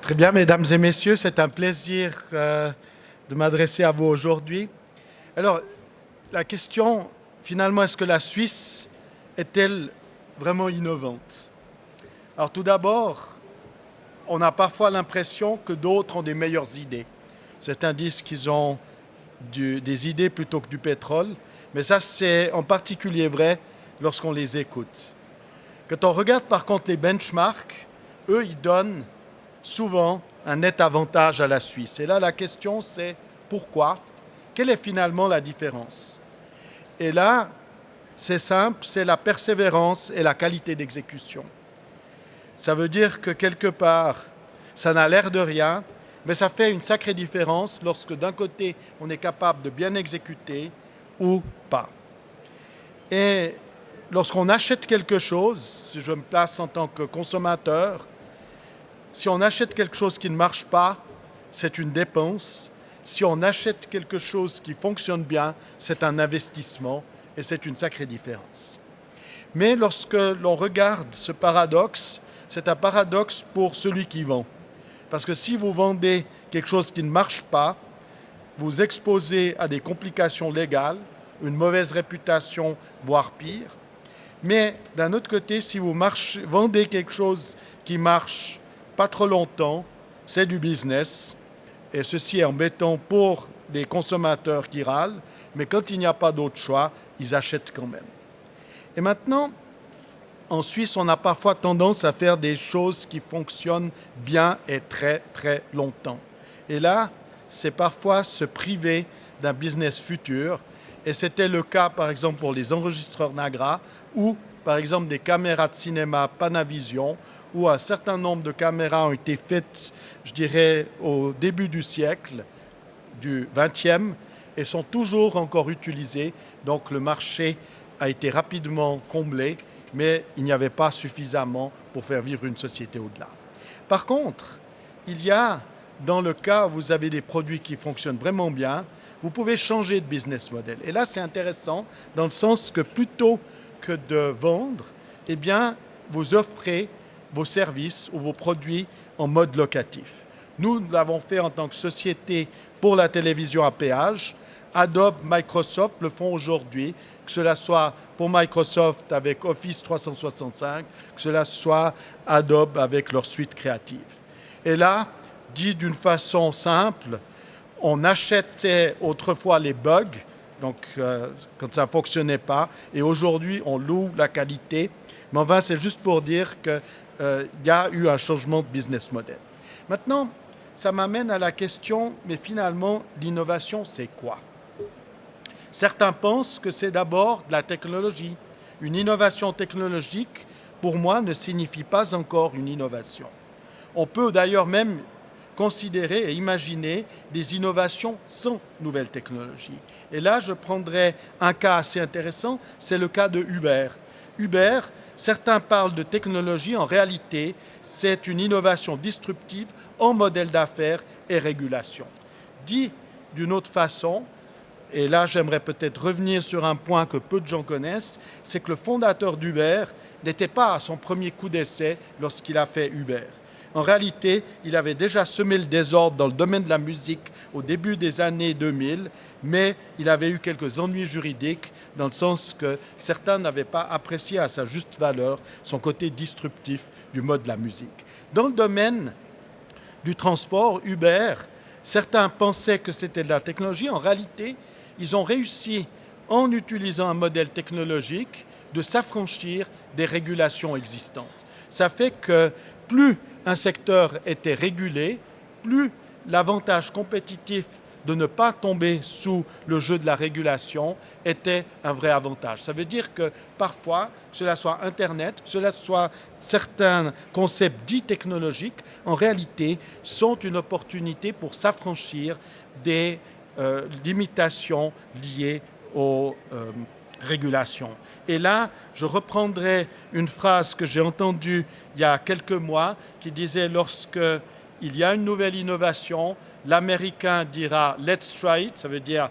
Très bien, mesdames et messieurs, c'est un plaisir de m'adresser à vous aujourd'hui. Alors, la question, finalement, est-ce que la Suisse est-elle vraiment innovante? Alors, tout d'abord, on a parfois l'impression que d'autres ont des meilleures idées. Certains disent qu'ils ont des idées plutôt que du pétrole, mais ça, c'est en particulier vrai lorsqu'on les écoute. Quand on regarde par contre les benchmarks, eux, ils donnent souvent un net avantage à la Suisse. Et là, la question, c'est pourquoi? Quelle est finalement la différence? Et là, c'est simple, c'est la persévérance et la qualité d'exécution. Ça veut dire que quelque part, ça n'a l'air de rien, mais ça fait une sacrée différence lorsque d'un côté, on est capable de bien exécuter ou pas. Et lorsqu'on achète quelque chose, si je me place en tant que consommateur, si on achète quelque chose qui ne marche pas, c'est une dépense. Si on achète quelque chose qui fonctionne bien, c'est un investissement et c'est une sacrée différence. Mais lorsque l'on regarde ce paradoxe, c'est un paradoxe pour celui qui vend. Parce que si vous vendez quelque chose qui ne marche pas, vous exposez à des complications légales, une mauvaise réputation, voire pire. Mais d'un autre côté, si vous vendez quelque chose qui marche pas trop longtemps, c'est du business. Et ceci est embêtant pour des consommateurs qui râlent, mais quand il n'y a pas d'autre choix, ils achètent quand même. Et maintenant, en Suisse, on a parfois tendance à faire des choses qui fonctionnent bien et très très longtemps. Et là, c'est parfois se priver d'un business futur. Et c'était le cas, par exemple, pour les enregistreurs Nagra ou, par exemple, des caméras de cinéma Panavision, où un certain nombre de caméras ont été faites, je dirais, au début du siècle, du 20e, et sont toujours encore utilisées. Donc le marché a été rapidement comblé, mais il n'y avait pas suffisamment pour faire vivre une société au-delà. Par contre, il y a, dans le cas où vous avez des produits qui fonctionnent vraiment bien, vous pouvez changer de business model. Et là, c'est intéressant dans le sens que plutôt que de vendre, eh bien, vous offrez vos services ou vos produits en mode locatif. Nous l'avons fait en tant que société pour la télévision à péage. Adobe, Microsoft le font aujourd'hui, que cela soit pour Microsoft avec Office 365, que cela soit Adobe avec leur suite créative. Et là, dit d'une façon simple, on achetait autrefois les bugs, donc quand ça ne fonctionnait pas, et aujourd'hui on loue la qualité. Mais enfin, c'est juste pour dire qu'il y a eu un changement de business model. Maintenant, ça m'amène à la question, mais finalement, l'innovation, c'est quoi? Certains pensent que c'est d'abord de la technologie. Une innovation technologique, pour moi, ne signifie pas encore une innovation. On peut d'ailleurs même considérer et imaginer des innovations sans nouvelles technologies. Et là, je prendrai un cas assez intéressant, c'est le cas de Uber. Uber, certains parlent de technologie, en réalité, c'est une innovation disruptive en modèle d'affaires et régulation. Dit d'une autre façon, et là j'aimerais peut-être revenir sur un point que peu de gens connaissent, c'est que le fondateur d'Uber n'était pas à son premier coup d'essai lorsqu'il a fait Uber. En réalité, il avait déjà semé le désordre dans le domaine de la musique au début des années 2000, mais il avait eu quelques ennuis juridiques dans le sens que certains n'avaient pas apprécié à sa juste valeur son côté disruptif du mode de la musique. Dans le domaine du transport, Uber, certains pensaient que c'était de la technologie. En réalité, ils ont réussi, en utilisant un modèle technologique, de s'affranchir des régulations existantes. Ça fait que plus un secteur était régulé, plus l'avantage compétitif de ne pas tomber sous le jeu de la régulation était un vrai avantage. Ça veut dire que parfois, que cela soit Internet, que cela soit certains concepts dits technologiques, en réalité, sont une opportunité pour s'affranchir des limitations liées aux régulation. Et là, je reprendrai une phrase que j'ai entendue il y a quelques mois qui disait lorsqu'il y a une nouvelle innovation, l'Américain dira « let's try it », ça veut dire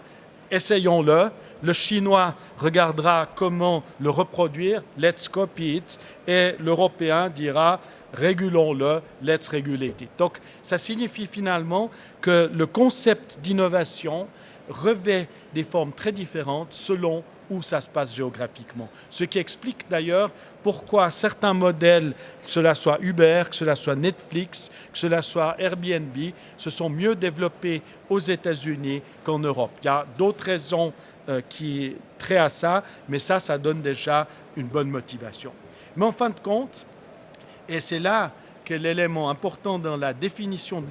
essayons-le. Le Chinois regardera comment le reproduire, let's copy it, et l'Européen dira régulons-le, let's regulate it. Donc ça signifie finalement que le concept d'innovation revêt des formes très différentes selon où ça se passe géographiquement. Ce qui explique d'ailleurs pourquoi certains modèles, que cela soit Uber, que cela soit Netflix, que cela soit Airbnb, se sont mieux développés aux États-Unis qu'en Europe. Il y a d'autres raisons qui traient à ça, mais ça donne déjà une bonne motivation. Mais en fin de compte, et c'est là qu'est l'élément important dans la définition de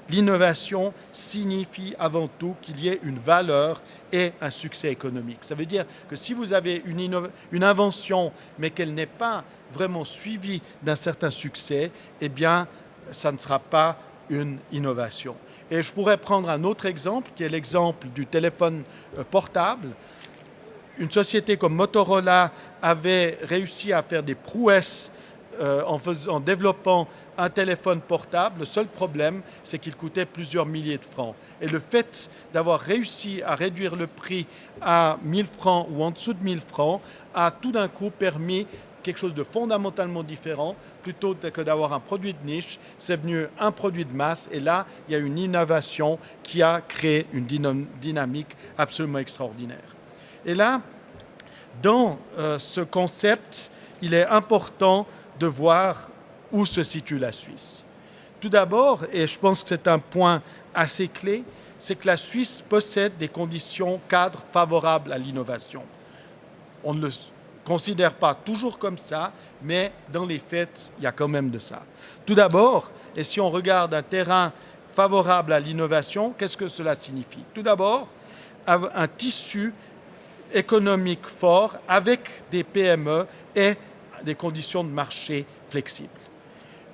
l'innovation signifie avant tout qu'il y ait une valeur et un succès économique. Ça veut dire que si vous avez une invention, mais qu'elle n'est pas vraiment suivie d'un certain succès, eh bien, ça ne sera pas une innovation. Et je pourrais prendre un autre exemple, qui est l'exemple du téléphone portable. Une société comme Motorola avait réussi à faire des prouesses en développant un téléphone portable. Le seul problème, c'est qu'il coûtait plusieurs milliers de francs. Et le fait d'avoir réussi à réduire le prix à 1000 francs ou en dessous de 1000 francs a tout d'un coup permis quelque chose de fondamentalement différent. Plutôt que d'avoir un produit de niche, c'est venu un produit de masse. Et là, il y a une innovation qui a créé une dynamique absolument extraordinaire. Et là, dans ce concept, il est important de voir où se situe la Suisse. Tout d'abord, et je pense que c'est un point assez clé, c'est que la Suisse possède des conditions cadres favorables à l'innovation. On ne le considère pas toujours comme ça, mais dans les faits, il y a quand même de ça. Tout d'abord, et si on regarde un terrain favorable à l'innovation, qu'est-ce que cela signifie? Tout d'abord, un tissu économique fort avec des PME et des conditions de marché flexibles.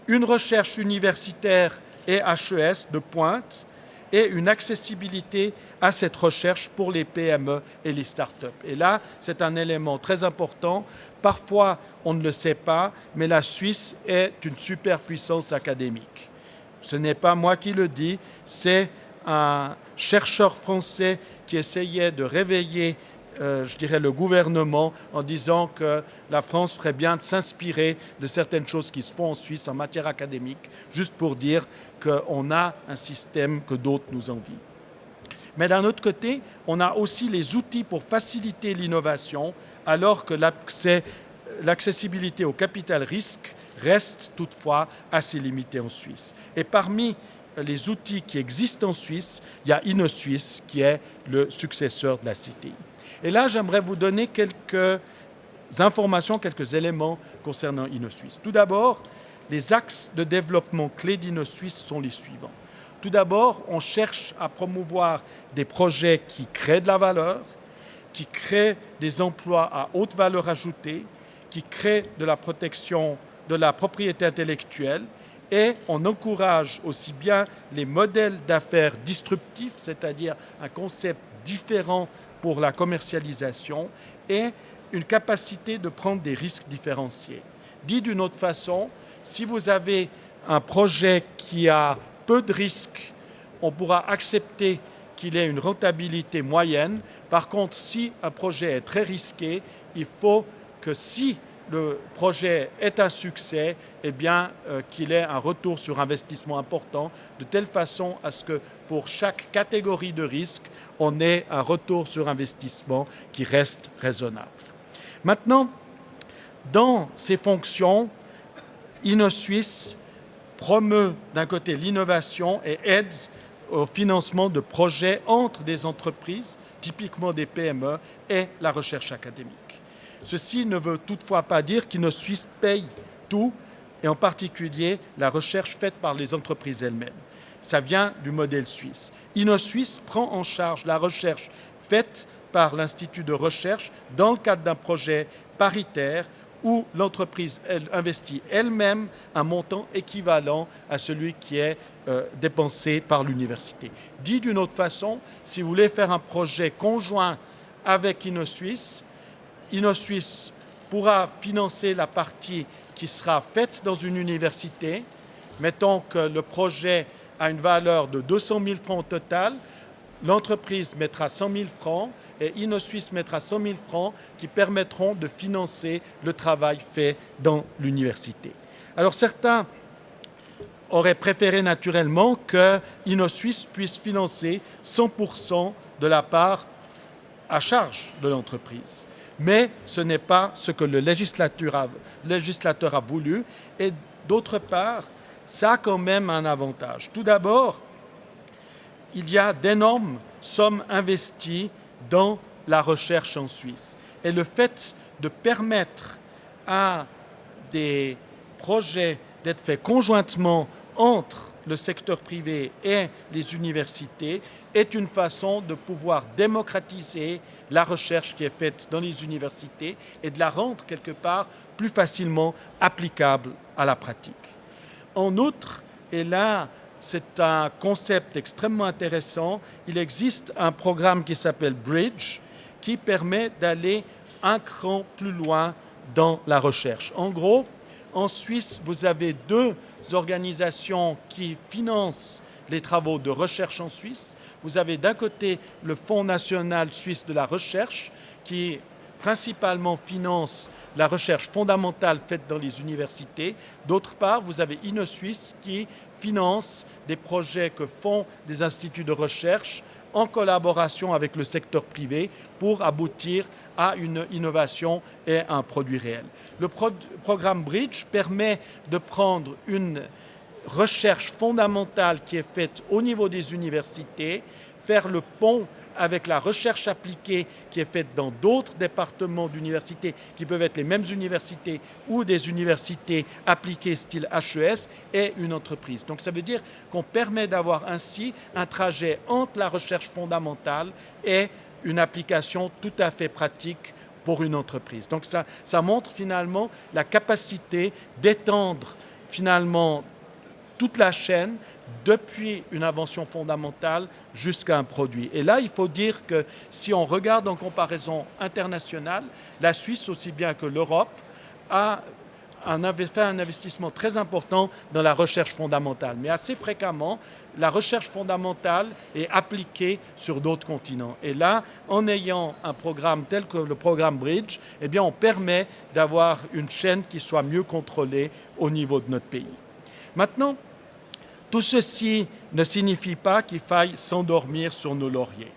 Une recherche universitaire et HES de pointe et une accessibilité à cette recherche pour les PME et les startups. Et là, c'est un élément très important. Parfois, on ne le sait pas, mais la Suisse est une superpuissance académique. Ce n'est pas moi qui le dis, c'est un chercheur français qui essayait de réveiller je dirais, le gouvernement en disant que la France ferait bien de s'inspirer de certaines choses qui se font en Suisse en matière académique, juste pour dire qu'on a un système que d'autres nous envient. Mais d'un autre côté, on a aussi les outils pour faciliter l'innovation, alors que l'accessibilité au capital risque reste toutefois assez limitée en Suisse. Et parmi les outils qui existent en Suisse, il y a InnoSuisse qui est le successeur de la CTI. Et là, j'aimerais vous donner quelques informations, quelques éléments concernant InnoSuisse. Tout d'abord, les axes de développement clés d'InnoSuisse sont les suivants. Tout d'abord, on cherche à promouvoir des projets qui créent de la valeur, qui créent des emplois à haute valeur ajoutée, qui créent de la protection de la propriété intellectuelle, et on encourage aussi bien les modèles d'affaires disruptifs, c'est-à-dire un concept différent pour la commercialisation et une capacité de prendre des risques différenciés. Dit d'une autre façon, si vous avez un projet qui a peu de risques, on pourra accepter qu'il ait une rentabilité moyenne. Par contre, si un projet est très risqué, il faut que si le projet est un succès, eh bien, qu'il ait un retour sur investissement important, de telle façon à ce que pour chaque catégorie de risque, on ait un retour sur investissement qui reste raisonnable. Maintenant, dans ces fonctions, InnoSuisse promeut d'un côté l'innovation et aide au financement de projets entre des entreprises, typiquement des PME, et la recherche académique. Ceci ne veut toutefois pas dire qu'InnoSuisse paye tout, et en particulier la recherche faite par les entreprises elles-mêmes. Ça vient du modèle suisse. InnoSuisse prend en charge la recherche faite par l'Institut de recherche dans le cadre d'un projet paritaire où l'entreprise investit elle-même un montant équivalent à celui qui est dépensé par l'université. Dit d'une autre façon, si vous voulez faire un projet conjoint avec InnoSuisse, InnoSuisse pourra financer la partie qui sera faite dans une université. Mettons que le projet a une valeur de 200 000 francs au total. l'entreprise mettra 100 000 francs et InnoSuisse mettra 100 000 francs qui permettront de financer le travail fait dans l'université. Alors certains auraient préféré naturellement que InnoSuisse puisse financer 100% de la part à charge de l'entreprise. Mais ce n'est pas ce que le législateur a voulu. Et d'autre part, ça a quand même un avantage. Tout d'abord, il y a d'énormes sommes investies dans la recherche en Suisse. Et le fait de permettre à des projets d'être faits conjointement entre le secteur privé et les universités est une façon de pouvoir démocratiser la recherche qui est faite dans les universités et de la rendre quelque part plus facilement applicable à la pratique. En outre, et là c'est un concept extrêmement intéressant, il existe un programme qui s'appelle Bridge qui permet d'aller un cran plus loin dans la recherche. En gros, en Suisse, vous avez deux organisations qui financent les travaux de recherche en Suisse. Vous avez d'un côté le Fonds national suisse de la recherche qui principalement finance la recherche fondamentale faite dans les universités. D'autre part, vous avez InnoSuisse qui finance des projets que font des instituts de recherche en collaboration avec le secteur privé pour aboutir à une innovation et un produit réel. Le programme Bridge permet de prendre une recherche fondamentale qui est faite au niveau des universités, faire le pont avec la recherche appliquée qui est faite dans d'autres départements d'universités qui peuvent être les mêmes universités ou des universités appliquées style HES et une entreprise. Donc ça veut dire qu'on permet d'avoir ainsi un trajet entre la recherche fondamentale et une application tout à fait pratique pour une entreprise. Donc ça montre finalement la capacité d'étendre finalement toute la chaîne depuis une invention fondamentale jusqu'à un produit. Et là, il faut dire que si on regarde en comparaison internationale, la Suisse, aussi bien que l'Europe, a fait un investissement très important dans la recherche fondamentale. Mais assez fréquemment, la recherche fondamentale est appliquée sur d'autres continents. Et là, en ayant un programme tel que le programme Bridge, eh bien, on permet d'avoir une chaîne qui soit mieux contrôlée au niveau de notre pays. Maintenant, tout ceci ne signifie pas qu'il faille s'endormir sur nos lauriers.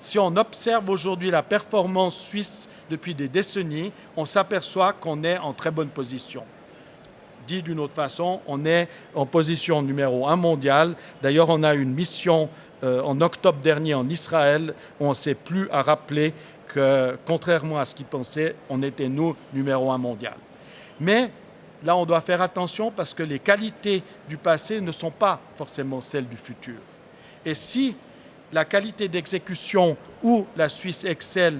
Si on observe aujourd'hui la performance suisse depuis des décennies, on s'aperçoit qu'on est en très bonne position. Dit d'une autre façon, on est en position numéro 1 mondiale. D'ailleurs, on a une mission en octobre dernier en Israël où on ne s'est plus à rappeler que, contrairement à ce qu'ils pensaient, on était nous numéro 1 mondial. Mais là, on doit faire attention parce que les qualités du passé ne sont pas forcément celles du futur. Et si la qualité d'exécution où la Suisse excelle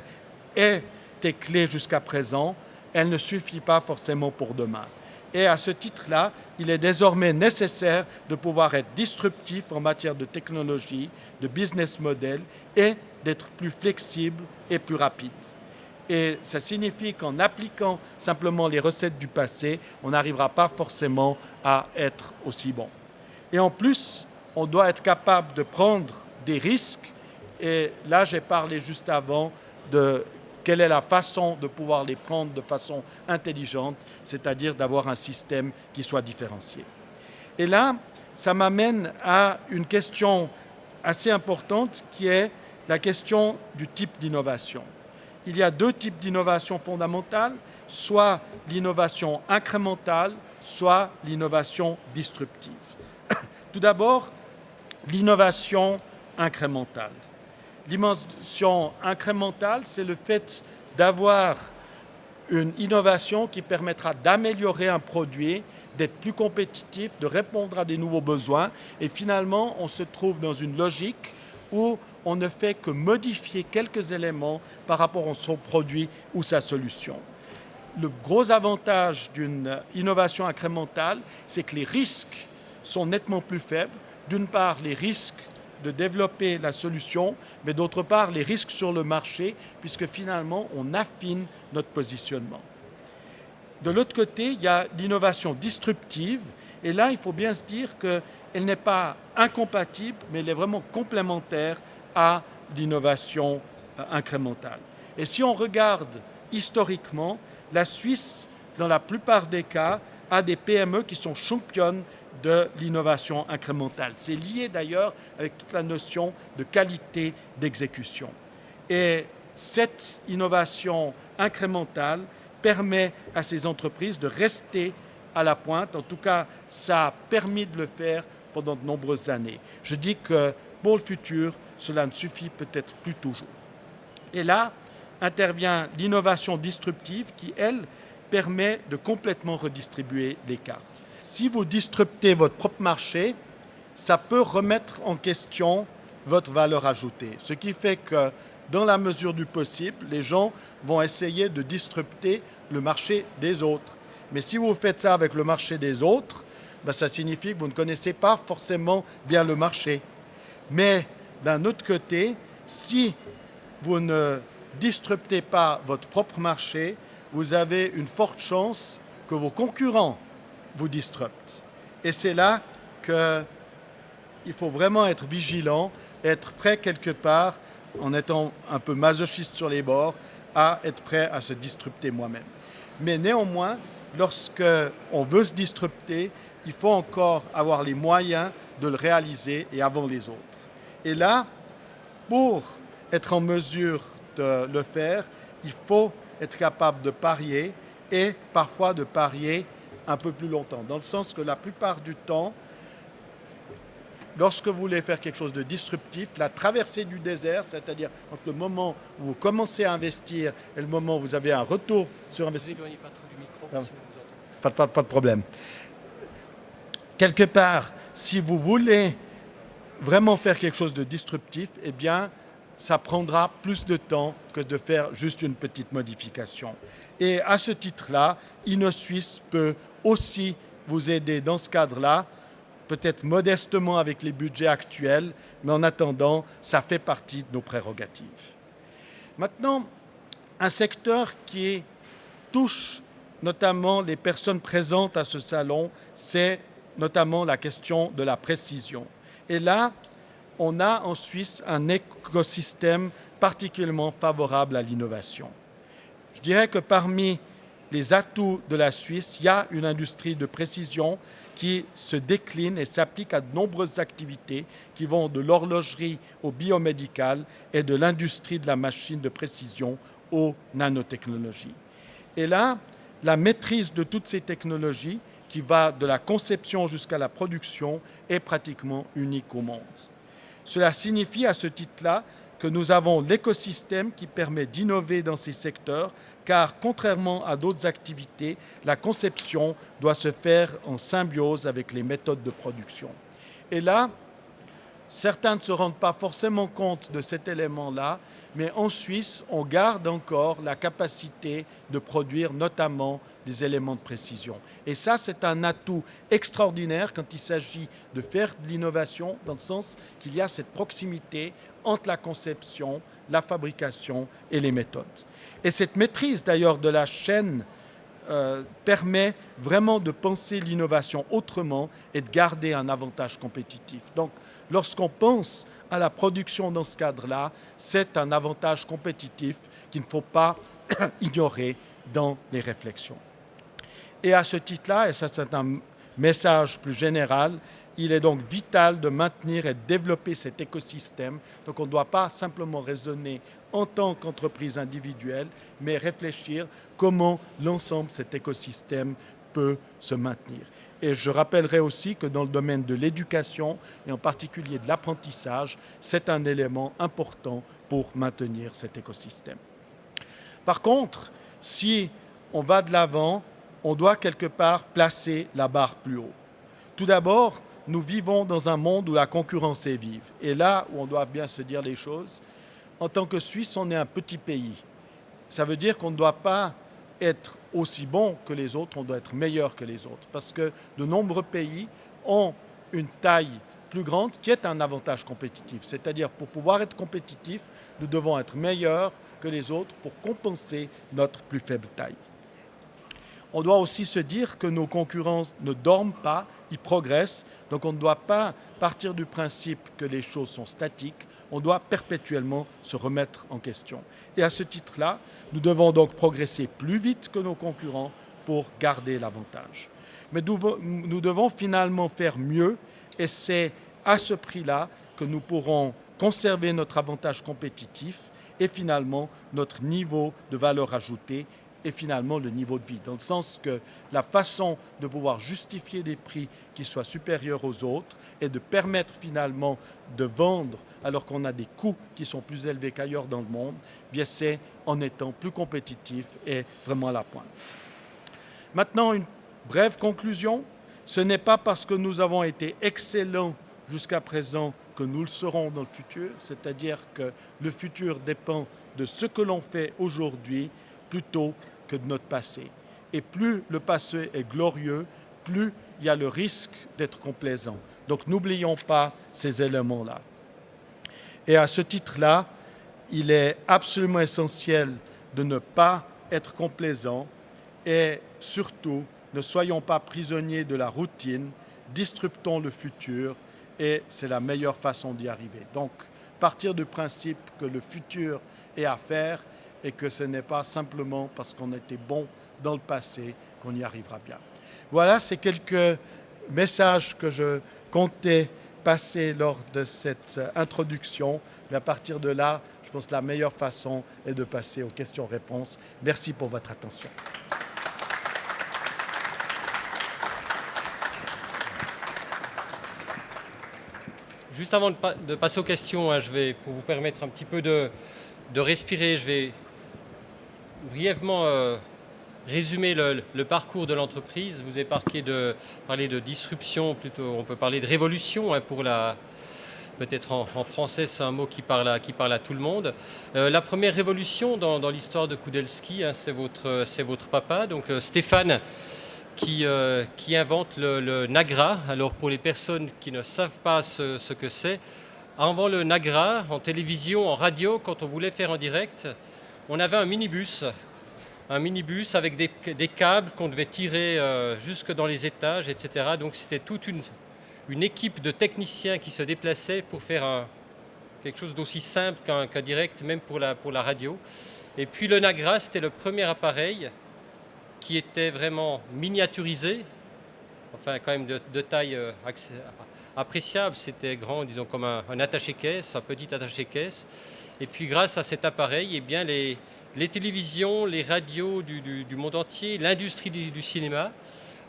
était clé jusqu'à présent, elle ne suffit pas forcément pour demain. Et à ce titre-là, il est désormais nécessaire de pouvoir être disruptif en matière de technologie, de business model et d'être plus flexible et plus rapide. Et ça signifie qu'en appliquant simplement les recettes du passé, on n'arrivera pas forcément à être aussi bon. Et en plus, on doit être capable de prendre des risques. Et là, j'ai parlé juste avant de quelle est la façon de pouvoir les prendre de façon intelligente, c'est-à-dire d'avoir un système qui soit différencié. Et là, ça m'amène à une question assez importante qui est la question du type d'innovation. Il y a deux types d'innovation fondamentale, soit l'innovation incrémentale, soit l'innovation disruptive. Tout d'abord, l'innovation incrémentale. L'innovation incrémentale, c'est le fait d'avoir une innovation qui permettra d'améliorer un produit, d'être plus compétitif, de répondre à des nouveaux besoins. Et finalement, on se trouve dans une logique où on ne fait que modifier quelques éléments par rapport à son produit ou sa solution. Le gros avantage d'une innovation incrémentale, c'est que les risques sont nettement plus faibles. D'une part, les risques de développer la solution, mais d'autre part, les risques sur le marché, puisque finalement, on affine notre positionnement. De l'autre côté, il y a l'innovation disruptive, et là, il faut bien se dire qu'elle n'est pas incompatible, mais elle est vraiment complémentaire à l'innovation incrémentale. Et si on regarde historiquement, la Suisse, dans la plupart des cas, a des PME qui sont championnes de l'innovation incrémentale. C'est lié d'ailleurs avec toute la notion de qualité d'exécution. Et cette innovation incrémentale permet à ces entreprises de rester à la pointe. En tout cas, ça a permis de le faire pendant de nombreuses années. Je dis que pour le futur, cela ne suffit peut-être plus toujours. Et là intervient l'innovation disruptive qui, elle, permet de complètement redistribuer les cartes. Si vous disruptez votre propre marché, ça peut remettre en question votre valeur ajoutée. Ce qui fait que, dans la mesure du possible, les gens vont essayer de disrupter le marché des autres. Mais si vous faites ça avec le marché des autres, ça signifie que vous ne connaissez pas forcément bien le marché. Mais d'un autre côté, si vous ne disruptez pas votre propre marché, vous avez une forte chance que vos concurrents vous disruptent. Et c'est là qu'il faut vraiment être vigilant, être prêt quelque part, en étant un peu masochiste sur les bords, à être prêt à se disrupter moi-même. Mais néanmoins, lorsqu'on veut se disrupter, il faut encore avoir les moyens de le réaliser et avant les autres. Et là, pour être en mesure de le faire, il faut être capable de parier et parfois de parier un peu plus longtemps. Dans le sens que la plupart du temps, lorsque vous voulez faire quelque chose de disruptif, la traversée du désert, c'est-à-dire entre le moment où vous commencez à investir et le moment où vous avez un retour sur investissement. Ne vous éloignez pas trop du micro, sinon vous entendez. Pas de problème. Quelque part, si vous voulez vraiment faire quelque chose de disruptif, eh bien, ça prendra plus de temps que de faire juste une petite modification. Et à ce titre-là, InnoSuisse peut aussi vous aider dans ce cadre-là, peut-être modestement avec les budgets actuels, mais en attendant, ça fait partie de nos prérogatives. Maintenant, un secteur qui touche notamment les personnes présentes à ce salon, c'est notamment la question de la précision. Et là, on a en Suisse un écosystème particulièrement favorable à l'innovation. Je dirais que parmi les atouts de la Suisse, il y a une industrie de précision qui se décline et s'applique à de nombreuses activités qui vont de l'horlogerie au biomédical et de l'industrie de la machine de précision aux nanotechnologies. Et là, la maîtrise de toutes ces technologies, qui va de la conception jusqu'à la production, est pratiquement unique au monde. Cela signifie à ce titre-là que nous avons l'écosystème qui permet d'innover dans ces secteurs, car contrairement à d'autres activités, la conception doit se faire en symbiose avec les méthodes de production. Et là, certains ne se rendent pas forcément compte de cet élément-là, mais en Suisse, on garde encore la capacité de produire notamment des éléments de précision. Et ça, c'est un atout extraordinaire quand il s'agit de faire de l'innovation, dans le sens qu'il y a cette proximité entre la conception, la fabrication et les méthodes. Et cette maîtrise d'ailleurs de la chaîne permet vraiment de penser l'innovation autrement et de garder un avantage compétitif. Donc, lorsqu'on pense à la production dans ce cadre-là, c'est un avantage compétitif qu'il ne faut pas ignorer dans les réflexions. Et à ce titre-là, et ça c'est un message plus général, il est donc vital de maintenir et de développer cet écosystème. Donc on ne doit pas simplement raisonner en tant qu'entreprise individuelle, mais réfléchir comment l'ensemble de cet écosystème peut se maintenir. Et je rappellerai aussi que dans le domaine de l'éducation, et en particulier de l'apprentissage, c'est un élément important pour maintenir cet écosystème. Par contre, si on va de l'avant, on doit quelque part placer la barre plus haut. Tout d'abord, nous vivons dans un monde où la concurrence est vive. Et là où on doit bien se dire les choses, en tant que Suisse, on est un petit pays. Ça veut dire qu'on ne doit pas être aussi bon que les autres, on doit être meilleur que les autres. Parce que de nombreux pays ont une taille plus grande qui est un avantage compétitif. C'est-à-dire, pour pouvoir être compétitif, nous devons être meilleurs que les autres pour compenser notre plus faible taille. On doit aussi se dire que nos concurrents ne dorment pas, ils progressent. Donc on ne doit pas partir du principe que les choses sont statiques. On doit perpétuellement se remettre en question. Et à ce titre-là, nous devons donc progresser plus vite que nos concurrents pour garder l'avantage. Mais nous devons finalement faire mieux et c'est à ce prix-là que nous pourrons conserver notre avantage compétitif et finalement notre niveau de valeur ajoutée et finalement le niveau de vie. Dans le sens que la façon de pouvoir justifier des prix qui soient supérieurs aux autres et de permettre finalement de vendre alors qu'on a des coûts qui sont plus élevés qu'ailleurs dans le monde, bien c'est en étant plus compétitif et vraiment à la pointe. Maintenant, une brève conclusion. Ce n'est pas parce que nous avons été excellents jusqu'à présent que nous le serons dans le futur, c'est-à-dire que le futur dépend de ce que l'on fait aujourd'hui plutôt que de notre passé. Et plus le passé est glorieux, plus il y a le risque d'être complaisant. Donc n'oublions pas ces éléments-là. Et à ce titre-là, il est absolument essentiel de ne pas être complaisant et surtout, ne soyons pas prisonniers de la routine, disruptons le futur et c'est la meilleure façon d'y arriver. Donc, partir du principe que le futur est à faire et que ce n'est pas simplement parce qu'on était bon dans le passé qu'on y arrivera bien. Voilà, c'est quelques messages que je comptais passer lors de cette introduction. Mais à partir de là, je pense que la meilleure façon est de passer aux questions-réponses. Merci pour votre attention. Juste avant de passer aux questions, je vais, pour vous permettre un petit peu de respirer, je vais brièvement résumer le parcours de l'entreprise. Vous avez parlé de disruption, plutôt on peut parler de révolution, peut-être en français c'est un mot qui parle à tout le monde. La première révolution dans l'histoire de Kudelski, c'est votre papa, donc Stéphane, qui invente le Nagra. Alors pour les personnes qui ne savent pas ce que c'est, avant le Nagra, en télévision, en radio, quand on voulait faire en direct, on avait un minibus avec des câbles qu'on devait tirer jusque dans les étages, etc. Donc c'était toute une équipe de techniciens qui se déplaçaient pour faire quelque chose d'aussi simple qu'un direct, même pour la radio. Et puis le Nagra, c'était le premier appareil qui était vraiment miniaturisé, enfin quand même de taille appréciable, c'était grand, disons comme un attaché-caisse, un petit attaché-caisse. Et puis grâce à cet appareil, eh bien, les télévisions, les radios du monde entier, l'industrie du cinéma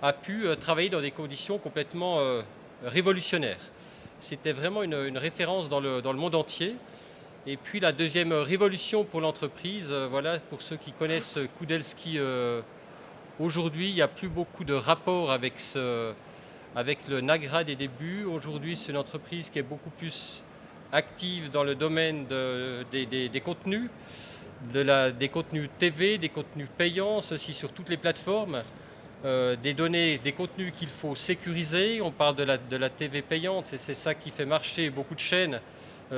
a pu travailler dans des conditions complètement révolutionnaires. C'était vraiment une référence dans le monde entier. Et puis la deuxième révolution pour l'entreprise, voilà, pour ceux qui connaissent Kudelski, aujourd'hui, il n'y a plus beaucoup de rapport avec le Nagra des débuts. Aujourd'hui, c'est une entreprise qui est beaucoup plus active dans le domaine des contenus, des contenus TV, des contenus payants, ceci sur toutes les plateformes, des données, des contenus qu'il faut sécuriser. On parle de la TV payante et c'est ça qui fait marcher beaucoup de chaînes,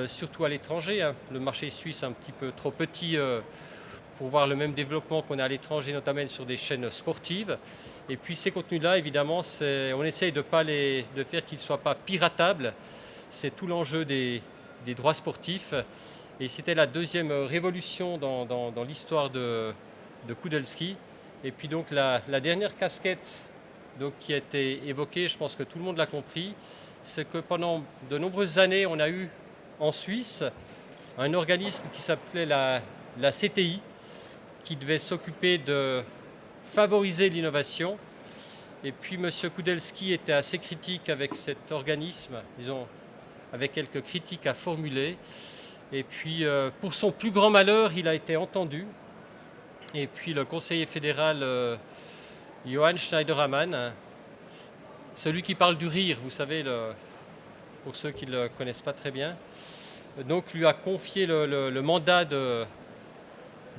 surtout à l'étranger. Le marché suisse est un petit peu trop petit pour voir le même développement qu'on a à l'étranger, notamment sur des chaînes sportives. Et puis ces contenus-là, évidemment, on essaye de faire qu'ils ne soient pas piratables. C'est tout l'enjeu des droits sportifs. Et c'était la deuxième révolution dans l'histoire de Kudelski. Et puis donc la dernière casquette qui a été évoquée, je pense que tout le monde l'a compris, c'est que pendant de nombreuses années, on a eu en Suisse un organisme qui s'appelait la CTI, qui devait s'occuper de favoriser l'innovation. Et puis M. Kudelski était assez critique avec cet organisme, disons, avec quelques critiques à formuler. Et puis, pour son plus grand malheur, il a été entendu. Et puis le conseiller fédéral Johann Schneiderman, celui qui parle du rire, vous savez, pour ceux qui ne le connaissent pas très bien, donc lui a confié le mandat de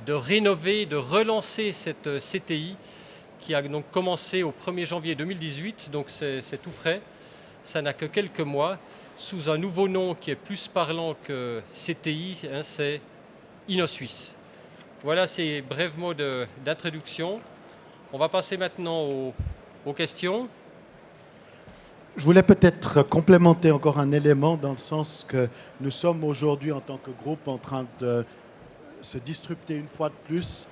rénover, de relancer cette CTI qui a donc commencé au 1er janvier 2018, donc c'est tout frais, ça n'a que quelques mois, sous un nouveau nom qui est plus parlant que CTI, c'est InnoSuisse. Voilà ces brefs mots d'introduction. On va passer maintenant aux questions. Je voulais peut-être complémenter encore un élément dans le sens que nous sommes aujourd'hui en tant que groupe en train de se disrupter une fois de plus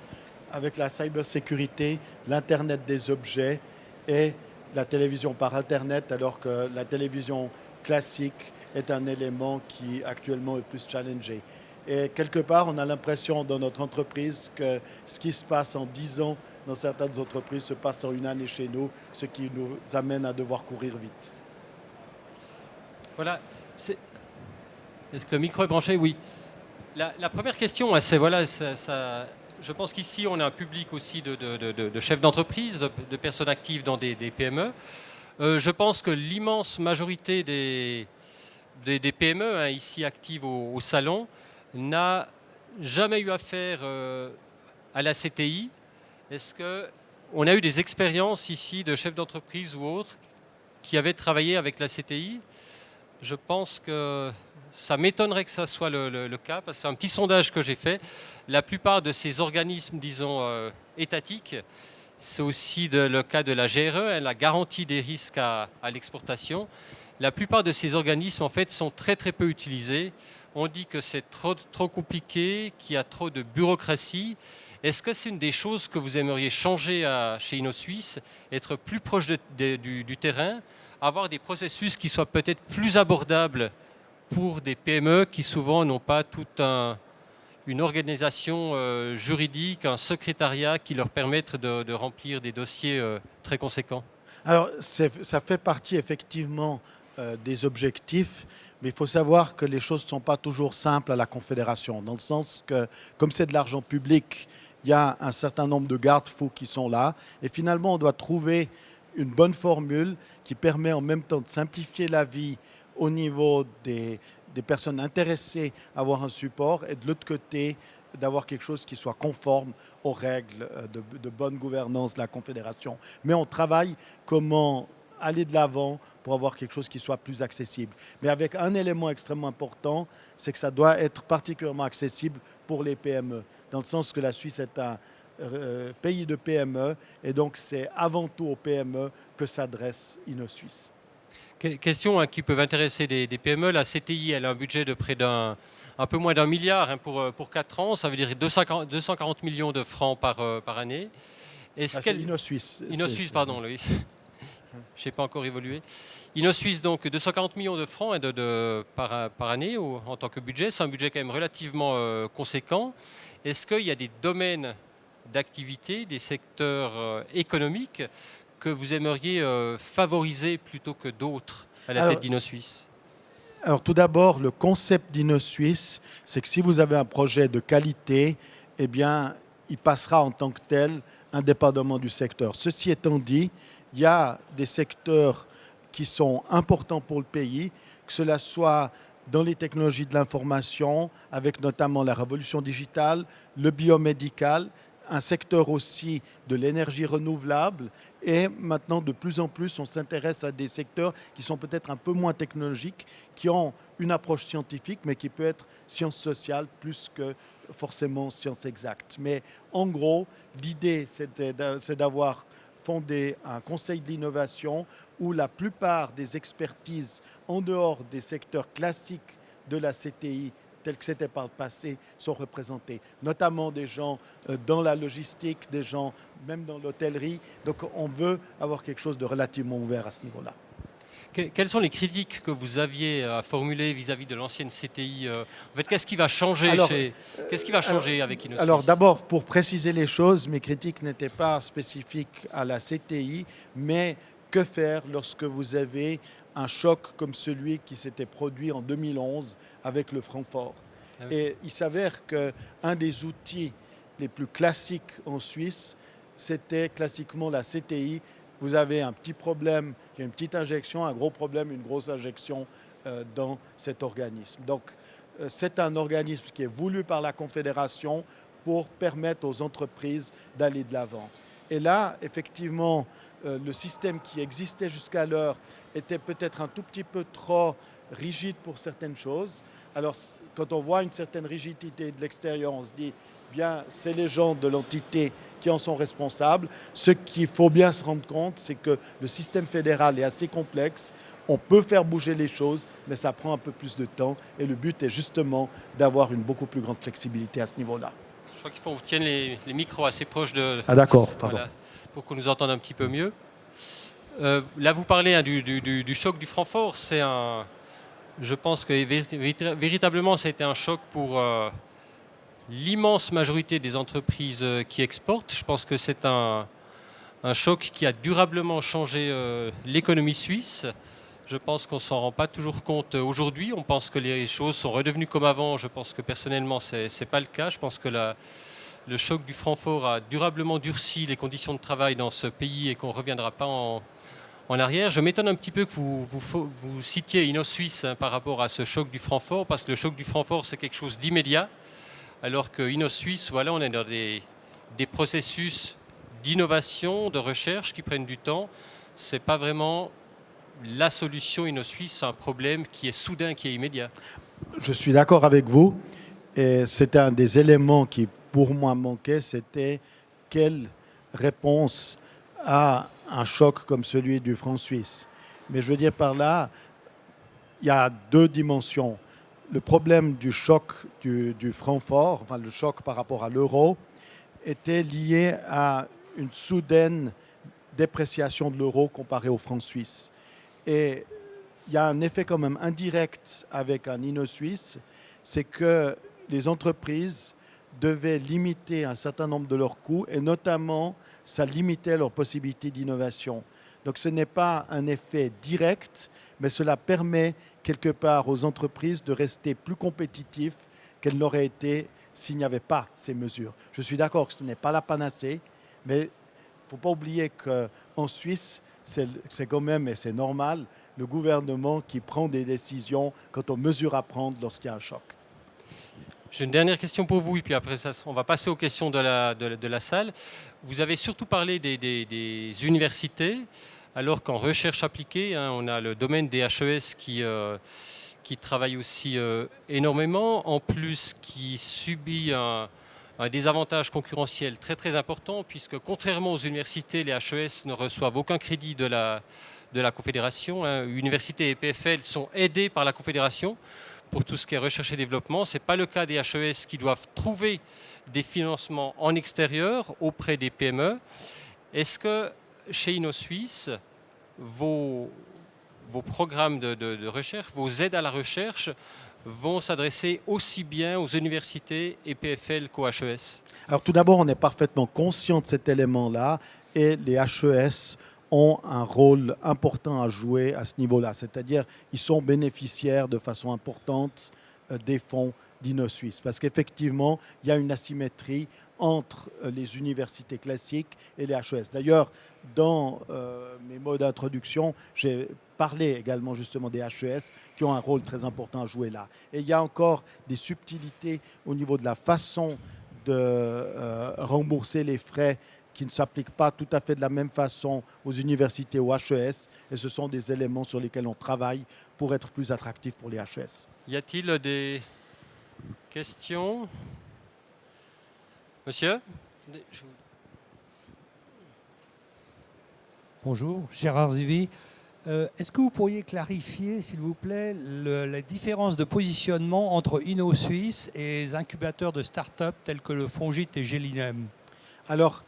avec la cybersécurité, l'Internet des objets et la télévision par Internet, alors que la télévision classique est un élément qui actuellement est plus challengé. Et quelque part, on a l'impression dans notre entreprise que ce qui se passe en 10 ans dans certaines entreprises se passe en une année chez nous, ce qui nous amène à devoir courir vite. Voilà. Est-ce que le micro est branché? Oui. La première question, c'est voilà, je pense qu'ici, on a un public aussi de chefs d'entreprise, de personnes actives dans des PME. Je pense que l'immense majorité des PME hein, ici actives au salon n'a jamais eu affaire à la CTI. Est-ce qu'on a eu des expériences ici de chefs d'entreprise ou autres qui avaient travaillé avec la CTI? Je pense que ça m'étonnerait que ça soit le cas, parce que c'est un petit sondage que j'ai fait. La plupart de ces organismes, disons, étatiques, c'est aussi le cas de la GRE, hein, la garantie des risques à l'exportation. La plupart de ces organismes, en fait, sont très très peu utilisés. On dit que c'est trop compliqué, qu'il y a trop de bureaucratie. Est-ce que c'est une des choses que vous aimeriez changer chez InnoSuisse, être plus proche du terrain, avoir des processus qui soient peut-être plus abordables pour des PME qui souvent n'ont pas toute une organisation juridique, un secrétariat qui leur permettent de remplir des dossiers très conséquents? Alors, ça fait partie effectivement des objectifs, mais il faut savoir que les choses ne sont pas toujours simples à la Confédération, dans le sens que, comme c'est de l'argent public, il y a un certain nombre de garde-fous qui sont là, et finalement, on doit trouver une bonne formule qui permet en même temps de simplifier la vie au niveau des personnes intéressées à avoir un support, et de l'autre côté, d'avoir quelque chose qui soit conforme aux règles de bonne gouvernance de la Confédération. Mais on travaille comment aller de l'avant pour avoir quelque chose qui soit plus accessible. Mais avec un élément extrêmement important, c'est que ça doit être particulièrement accessible pour les PME, dans le sens que la Suisse est un pays de PME, et donc c'est avant tout aux PME que s'adresse InnoSuisse. Question hein, qui peuvent intéresser des PME. La CTI, elle a un budget de près un peu moins d'1 milliard hein, pour 4 ans. Ça veut dire 240 millions de francs par année. C'est InnoSuisse. InnoSuisse, pardon, oui. Je n'ai pas encore évolué. InnoSuisse, donc 240 millions de francs par année en tant que budget. C'est un budget quand même relativement conséquent. Est-ce qu'il y a des domaines d'activité, des secteurs économiques que vous aimeriez favoriser plutôt que d'autres à la tête d'InnoSuisse? Alors tout d'abord, le concept d'InnoSuisse, c'est que si vous avez un projet de qualité, eh bien, il passera en tant que tel, indépendamment du secteur. Ceci étant dit, il y a des secteurs qui sont importants pour le pays, que cela soit dans les technologies de l'information, avec notamment la révolution digitale, le biomédical, un secteur aussi de l'énergie renouvelable, et maintenant de plus en plus on s'intéresse à des secteurs qui sont peut-être un peu moins technologiques, qui ont une approche scientifique mais qui peut être sciences sociales plus que forcément sciences exactes. Mais en gros, l'idée c'est d'avoir fondé un conseil de l'innovation où la plupart des expertises en dehors des secteurs classiques de la CTI tels que c'était par le passé, sont représentés. Notamment des gens dans la logistique, des gens même dans l'hôtellerie. Donc on veut avoir quelque chose de relativement ouvert à ce niveau-là. Quelles sont les critiques que vous aviez à formuler vis-à-vis de l'ancienne CTI? En fait, qu'est-ce qui va changer avec InnoSuisse? Alors d'abord, pour préciser les choses, mes critiques n'étaient pas spécifiques à la CTI, mais que faire lorsque vous avez un choc comme celui qui s'était produit en 2011 avec le franc fort. Ah oui. Et il s'avère qu'un des outils les plus classiques en Suisse, c'était classiquement la CTI. Vous avez un petit problème, il y a une petite injection, un gros problème, une grosse injection dans cet organisme. Donc c'est un organisme qui est voulu par la Confédération pour permettre aux entreprises d'aller de l'avant. Et là, effectivement, le système qui existait jusqu'alors était peut-être un tout petit peu trop rigide pour certaines choses. Alors, quand on voit une certaine rigidité de l'extérieur, on se dit, bien c'est les gens de l'entité qui en sont responsables. Ce qu'il faut bien se rendre compte, c'est que le système fédéral est assez complexe. On peut faire bouger les choses, mais ça prend un peu plus de temps. Et le but est justement d'avoir une beaucoup plus grande flexibilité à ce niveau-là. Je crois qu'il faut qu'on tienne les micros assez proches de... Ah d'accord, pardon. Voilà, pour qu'on nous entende un petit peu mieux. Là, vous parlez du choc du Francfort. Je pense que véritablement, ça a été un choc pour l'immense majorité des entreprises qui exportent. Je pense que c'est un choc qui a durablement changé l'économie suisse. Je pense qu'on ne s'en rend pas toujours compte aujourd'hui. On pense que les choses sont redevenues comme avant. Je pense que personnellement, ce n'est pas le cas. Je pense que le choc du Francfort a durablement durci les conditions de travail dans ce pays et qu'on ne reviendra pas en arrière. Je m'étonne un petit peu que vous citiez InnoSuisse par rapport à ce choc du Francfort, parce que le choc du Francfort, c'est quelque chose d'immédiat, alors que InnoSuisse, voilà, on est dans des processus d'innovation, de recherche qui prennent du temps. Ce n'est pas vraiment la solution InnoSuisse à un problème qui est soudain, qui est immédiat. Je suis d'accord avec vous. Et c'était un des éléments qui, pour moi, manquait. C'était quelle réponse à un choc comme celui du franc suisse. Mais je veux dire par là, il y a deux dimensions. Le problème du choc du franc fort, enfin le choc par rapport à l'euro, était lié à une soudaine dépréciation de l'euro comparé au franc suisse. Et il y a un effet quand même indirect avec un InnoSuisse, c'est que les entreprises devaient limiter un certain nombre de leurs coûts et notamment, ça limitait leurs possibilités d'innovation. Donc ce n'est pas un effet direct, mais cela permet quelque part aux entreprises de rester plus compétitifs qu'elles n'auraient été s'il n'y avait pas ces mesures. Je suis d'accord que ce n'est pas la panacée, mais il ne faut pas oublier qu'en Suisse, c'est quand même, et c'est normal, le gouvernement qui prend des décisions quant aux mesures à prendre lorsqu'il y a un choc. J'ai une dernière question pour vous, et puis après ça, on va passer aux questions de la salle. Vous avez surtout parlé des universités, alors qu'en recherche appliquée, on a le domaine des HES qui travaille aussi énormément, en plus qui subit un désavantage concurrentiel très très important, puisque contrairement aux universités, les HES ne reçoivent aucun crédit de la Confédération. Universités et PFL sont aidés par la Confédération pour tout ce qui est recherche et développement. Ce n'est pas le cas des HES qui doivent trouver des financements en extérieur auprès des PME. Est-ce que chez InnoSuisse, vos programmes de recherche, vos aides à la recherche vont s'adresser aussi bien aux universités et PFL qu'aux HES? Alors tout d'abord, on est parfaitement conscient de cet élément-là et les HES ont un rôle important à jouer à ce niveau-là. C'est-à-dire ils sont bénéficiaires de façon importante des fonds d'InnoSuisse. Parce qu'effectivement, il y a une asymétrie entre les universités classiques et les HES. D'ailleurs, dans mes mots d'introduction, j'ai parlé également justement des HES qui ont un rôle très important à jouer là. Et il y a encore des subtilités au niveau de la façon de rembourser les frais qui ne s'appliquent pas tout à fait de la même façon aux universités ou HES. Et ce sont des éléments sur lesquels on travaille pour être plus attractifs pour les HES. Y a-t-il des questions? Monsieur? Bonjour, Gérard Zivi. Est-ce que vous pourriez clarifier, s'il vous plaît, la différence de positionnement entre InnoSuisse et les incubateurs de start-up tels que le Fongit et Gelinem? Alors,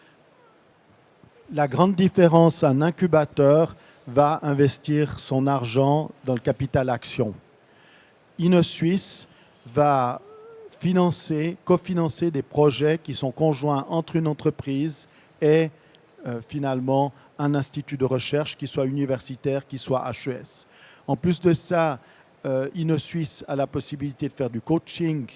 la grande différence, un incubateur va investir son argent dans le capital action. InnoSuisse va cofinancer des projets qui sont conjoints entre une entreprise et finalement un institut de recherche, qui soit universitaire, qui soit HES. En plus de ça, InnoSuisse a la possibilité de faire du coaching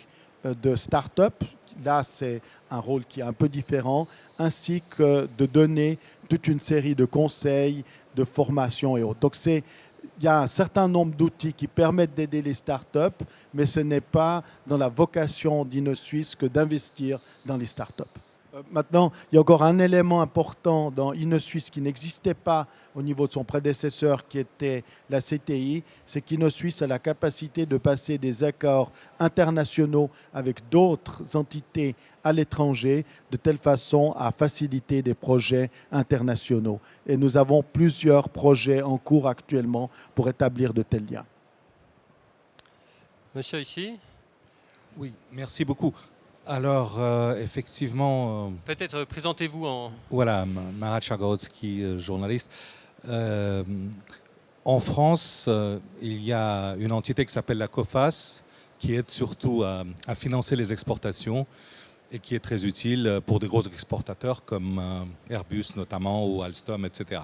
de start-up. Là, c'est un rôle qui est un peu différent, ainsi que de donner toute une série de conseils, de formations et autres. Donc, il y a un certain nombre d'outils qui permettent d'aider les start-up, mais ce n'est pas dans la vocation d'InnoSuisse que d'investir dans les start-up. Maintenant, il y a encore un élément important dans InnoSuisse qui n'existait pas au niveau de son prédécesseur, qui était la CTI, c'est qu'InnoSuisse a la capacité de passer des accords internationaux avec d'autres entités à l'étranger, de telle façon à faciliter des projets internationaux. Et nous avons plusieurs projets en cours actuellement pour établir de tels liens. Monsieur ici, Oui, merci beaucoup. Alors, effectivement, peut-être présentez-vous en... voilà, Marat Chargorodski, journaliste. Euh, En France, il y a une entité qui s'appelle la COFAS, qui aide surtout à financer les exportations et qui est très utile pour de gros exportateurs comme Airbus notamment ou Alstom, etc.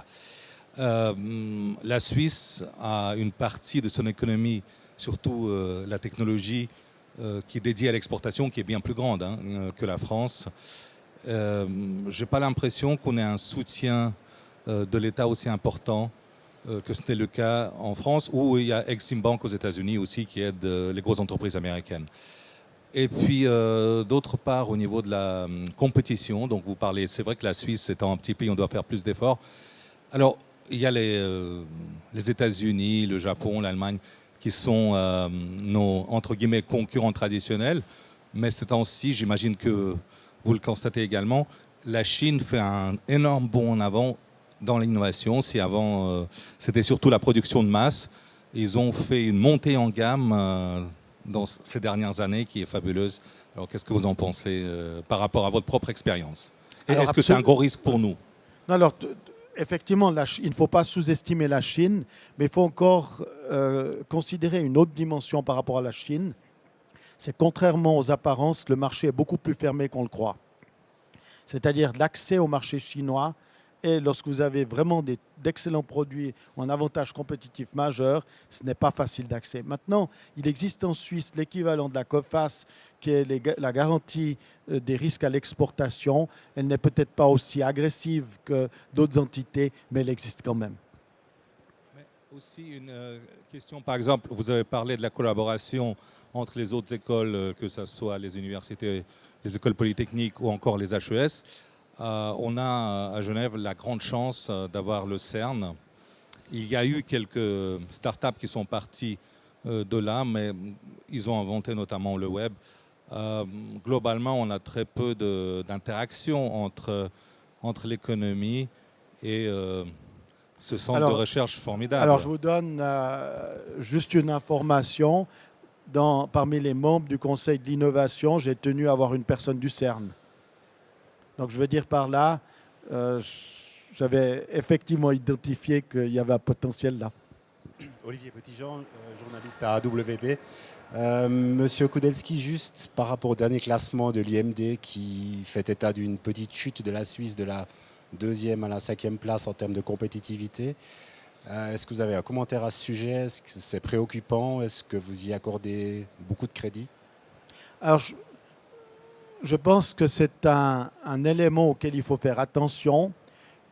La Suisse a une partie de son économie, surtout la technologie, qui est dédiée à l'exportation, qui est bien plus grande que la France. Je n'ai pas l'impression qu'on ait un soutien de l'État aussi important que ce n'est le cas en France, où il y a Exim Bank aux États-Unis aussi qui aide les grosses entreprises américaines. Et puis, d'autre part, au niveau de la compétition, donc vous parlez, c'est vrai que la Suisse étant un petit pays, on doit faire plus d'efforts. Alors, il y a les États-Unis, le Japon, l'Allemagne, qui sont nos, entre guillemets, concurrents traditionnels. Mais ces temps-ci, j'imagine que vous le constatez également, la Chine fait un énorme bond en avant dans l'innovation. Si avant, c'était surtout la production de masse, ils ont fait une montée en gamme dans ces dernières années qui est fabuleuse. Alors, qu'est-ce que vous en pensez par rapport à votre propre expérience? Et est-ce que c'est un gros risque pour nous? Non, alors, effectivement, il ne faut pas sous-estimer la Chine, mais il faut encore considérer une autre dimension par rapport à la Chine. C'est contrairement aux apparences, le marché est beaucoup plus fermé qu'on le croit. C'est-à-dire l'accès au marché chinois, et lorsque vous avez vraiment d'excellents produits ou un avantage compétitif majeur, ce n'est pas facile d'accès. Maintenant, il existe en Suisse l'équivalent de la COFAS, qui est la garantie des risques à l'exportation. Elle n'est peut-être pas aussi agressive que d'autres entités, mais elle existe quand même. Mais aussi une question, par exemple, vous avez parlé de la collaboration entre les autres écoles, que ce soit les universités, les écoles polytechniques ou encore les HES. On a à Genève la grande chance d'avoir le CERN. Il y a eu quelques startups qui sont parties de là, mais ils ont inventé notamment le web. Globalement, on a très peu d'interaction entre l'économie et ce centre de recherche formidable. Alors, je vous donne juste une information. Parmi les membres du Conseil de l'innovation, j'ai tenu à avoir une personne du CERN. Donc, je veux dire par là, j'avais effectivement identifié qu'il y avait un potentiel là. Olivier Petitjean, journaliste à AWP. Monsieur Kudelski, juste par rapport au dernier classement de l'IMD qui fait état d'une petite chute de la Suisse de la 2e à la 5e place en termes de compétitivité. Est-ce que vous avez un commentaire à ce sujet? Est-ce que c'est préoccupant? Est-ce que vous y accordez beaucoup de crédit? Alors, je pense que c'est un élément auquel il faut faire attention.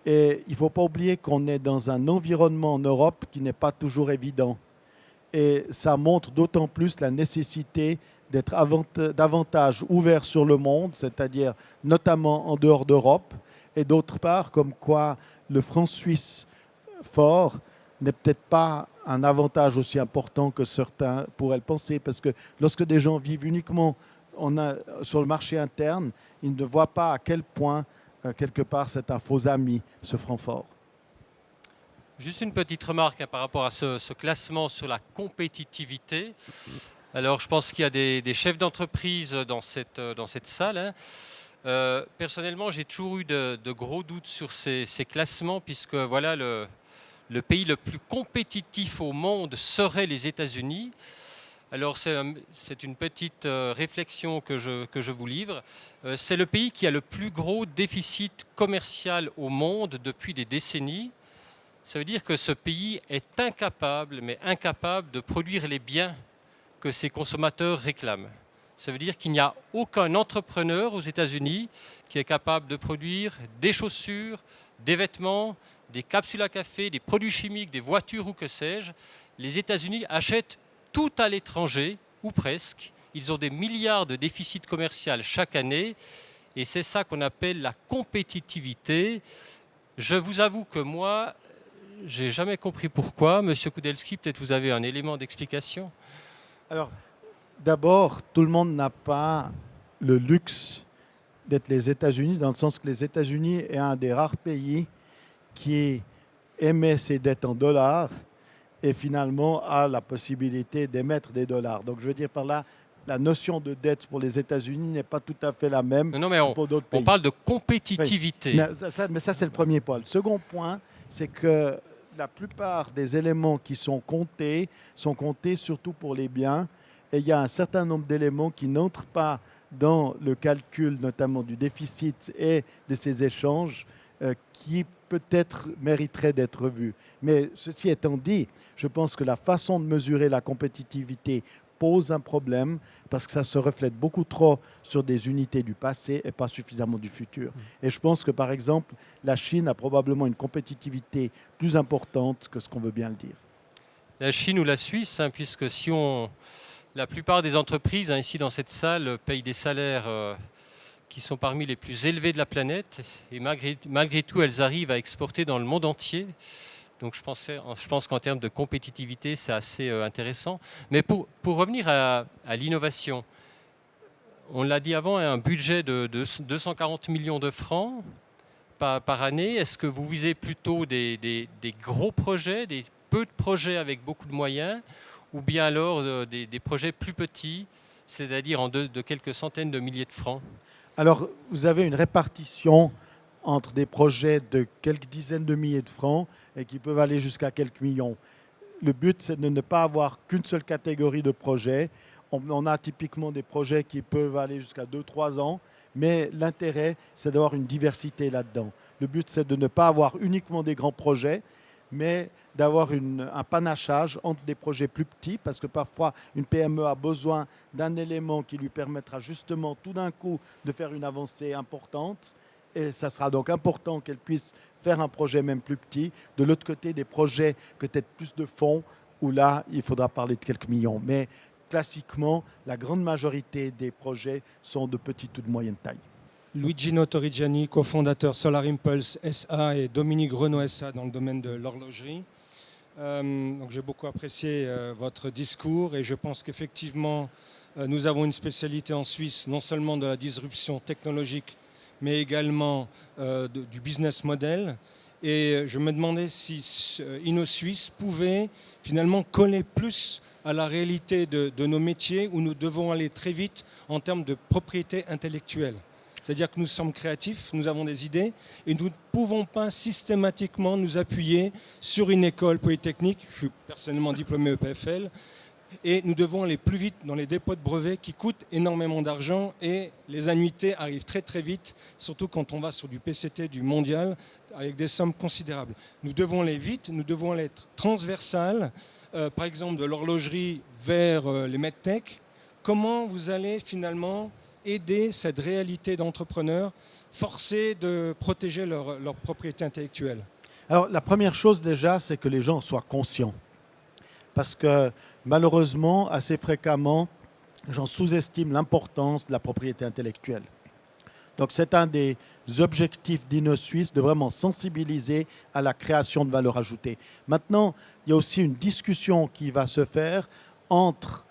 Et il ne faut pas oublier qu'on est dans un environnement en Europe qui n'est pas toujours évident. Et ça montre d'autant plus la nécessité d'être davantage ouvert sur le monde, c'est-à-dire notamment en dehors d'Europe. Et d'autre part, comme quoi le franc suisse fort n'est peut-être pas un avantage aussi important que certains pourraient le penser. Parce que lorsque des gens vivent uniquement sur le marché interne, ils ne voient pas à quel point quelque part, c'est un faux ami, ce franc fort. Juste une petite remarque par rapport à ce classement sur la compétitivité. Alors, je pense qu'il y a des chefs d'entreprise dans cette salle. Personnellement, j'ai toujours eu de gros doutes sur ces classements, puisque voilà, le pays le plus compétitif au monde serait les États-Unis. Alors c'est une petite réflexion que je vous livre. C'est le pays qui a le plus gros déficit commercial au monde depuis des décennies. Ça veut dire que ce pays est incapable de produire les biens que ses consommateurs réclament. Ça veut dire qu'il n'y a aucun entrepreneur aux États-Unis qui est capable de produire des chaussures, des vêtements, des capsules à café, des produits chimiques, des voitures ou que sais-je. Les États-Unis achètent tout à l'étranger, ou presque. Ils ont des milliards de déficit commercial chaque année. et c'est ça qu'on appelle la compétitivité. Je vous avoue que moi, j'ai jamais compris pourquoi. Monsieur Kudelski, peut-être vous avez un élément d'explication. Alors, d'abord, tout le monde n'a pas le luxe d'être les États-Unis, dans le sens que les États-Unis est un des rares pays qui émet ses dettes en dollars et finalement a la possibilité d'émettre des dollars. Donc, je veux dire par là, la notion de dette pour les États-Unis n'est pas tout à fait la même Non, mais que pour d'autres pays. on parle de compétitivité. Mais ça, c'est le premier point. Le second point, c'est que la plupart des éléments qui sont comptés surtout pour les biens. Et il y a un certain nombre d'éléments qui n'entrent pas dans le calcul, notamment du déficit et de ces échanges, qui peut-être mériteraient d'être vus. Mais ceci étant dit, je pense que la façon de mesurer la compétitivité pose un problème parce que ça se reflète beaucoup trop sur des unités du passé et pas suffisamment du futur. Et je pense que, par exemple, la Chine a probablement une compétitivité plus importante que ce qu'on veut bien le dire. La Chine ou la Suisse, hein, puisque si on... La plupart des entreprises ici dans cette salle payent des salaires qui sont parmi les plus élevés de la planète et malgré tout elles arrivent à exporter dans le monde entier. Donc je pense qu'en termes de compétitivité c'est assez intéressant. Mais pour revenir à l'innovation, on l'a dit avant, un budget de 240 millions de francs par année. Est-ce que vous visez plutôt des gros projets, des peu de projets avec beaucoup de moyens, ou bien alors des projets plus petits, c'est-à-dire de quelques centaines de milliers de francs? Alors, vous avez une répartition entre des projets de quelques dizaines de milliers de francs et qui peuvent aller jusqu'à quelques millions. Le but, c'est de ne pas avoir qu'une seule catégorie de projets. On a typiquement des projets qui peuvent aller jusqu'à 2-3 ans, mais l'intérêt, c'est d'avoir une diversité là-dedans. Le but, c'est de ne pas avoir uniquement des grands projets, mais d'avoir un panachage entre des projets plus petits, parce que parfois une PME a besoin d'un élément qui lui permettra justement tout d'un coup de faire une avancée importante, et ça sera donc important qu'elle puisse faire un projet même plus petit. De l'autre côté, des projets peut-être plus de fonds, où là, il faudra parler de quelques millions. Mais classiquement, la grande majorité des projets sont de petite ou de moyenne taille. Luigino Torrigiani, cofondateur Solar Impulse SA et Dominique Renaud SA dans le domaine de l'horlogerie. Donc j'ai beaucoup apprécié votre discours et je pense qu'effectivement nous avons une spécialité en Suisse, non seulement de la disruption technologique, mais également du business model. Et je me demandais si InnoSuisse pouvait finalement coller plus à la réalité de nos métiers où nous devons aller très vite en termes de propriété intellectuelle. C'est-à-dire que nous sommes créatifs, nous avons des idées et nous ne pouvons pas systématiquement nous appuyer sur une école polytechnique. Je suis personnellement diplômé EPFL et nous devons aller plus vite dans les dépôts de brevets qui coûtent énormément d'argent et les annuités arrivent très très vite, surtout quand on va sur du PCT, du mondial, avec des sommes considérables. Nous devons aller vite, nous devons aller être transversal, par exemple de l'horlogerie vers les medtech. Comment vous allez finalement aider cette réalité d'entrepreneurs forcés de protéger leur propriété intellectuelle? Alors, la première chose déjà, c'est que les gens soient conscients. Parce que malheureusement, assez fréquemment, les gens sous-estiment l'importance de la propriété intellectuelle. Donc, c'est un des objectifs d'InnoSuisse de vraiment sensibiliser à la création de valeur ajoutée. Maintenant, il y a aussi une discussion qui va se faire entre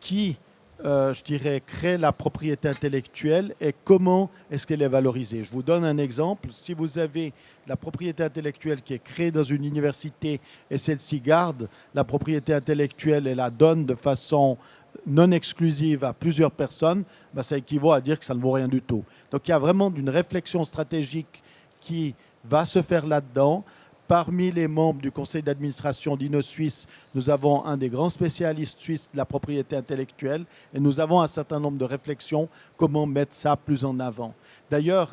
qui je dirais, crée la propriété intellectuelle et comment est-ce qu'elle est valorisée. Je vous donne un exemple. Si vous avez la propriété intellectuelle qui est créée dans une université et celle-ci garde la propriété intellectuelle et la donne de façon non exclusive à plusieurs personnes, ben ça équivaut à dire que ça ne vaut rien du tout. Donc il y a vraiment une réflexion stratégique qui va se faire là-dedans. Parmi les membres du conseil d'administration d'InnoSuisse, nous avons un des grands spécialistes suisses de la propriété intellectuelle et nous avons un certain nombre de réflexions comment mettre ça plus en avant. D'ailleurs,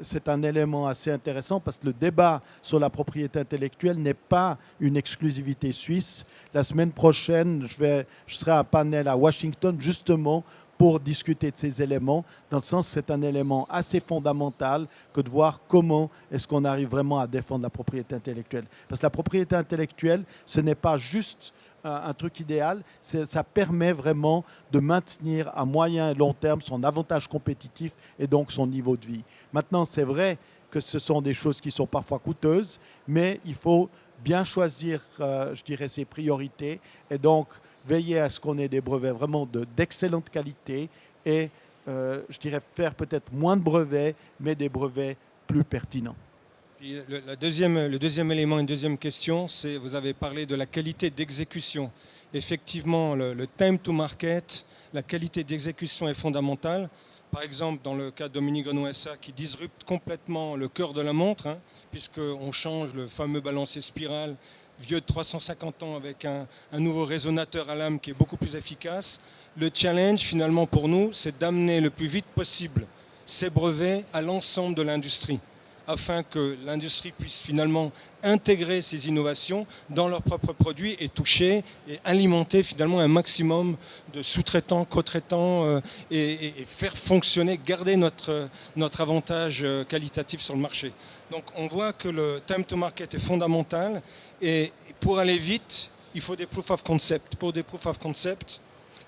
c'est un élément assez intéressant parce que le débat sur la propriété intellectuelle n'est pas une exclusivité suisse. La semaine prochaine, je serai à un panel à Washington justement pour discuter de ces éléments, dans le sens que c'est un élément assez fondamental que de voir comment est-ce qu'on arrive vraiment à défendre la propriété intellectuelle. Parce que la propriété intellectuelle, ce n'est pas juste un truc idéal. Ça permet vraiment de maintenir à moyen et long terme son avantage compétitif et donc son niveau de vie. Maintenant, c'est vrai que ce sont des choses qui sont parfois coûteuses, mais il faut bien choisir, je dirais, ses priorités et donc veiller à ce qu'on ait des brevets vraiment d'excellente qualité et, je dirais, faire peut-être moins de brevets, mais des brevets plus pertinents. Puis le deuxième élément, une deuxième question, c'est vous avez parlé de la qualité d'exécution. Effectivement, le time to market, la qualité d'exécution est fondamentale. Par exemple, dans le cas de Dominique Renault SA qui disrupte complètement le cœur de la montre, puisqu'on change le fameux balancier spirale vieux de 350 ans avec un nouveau résonateur à lame qui est beaucoup plus efficace. Le challenge, finalement, pour nous, c'est d'amener le plus vite possible ces brevets à l'ensemble de l'industrie, afin que l'industrie puisse finalement intégrer ces innovations dans leurs propres produits et toucher et alimenter finalement un maximum de sous-traitants, co-traitants et faire fonctionner, garder notre avantage qualitatif sur le marché. Donc on voit que le time to market est fondamental et pour aller vite, il faut des proof of concept. Pour des proof of concept,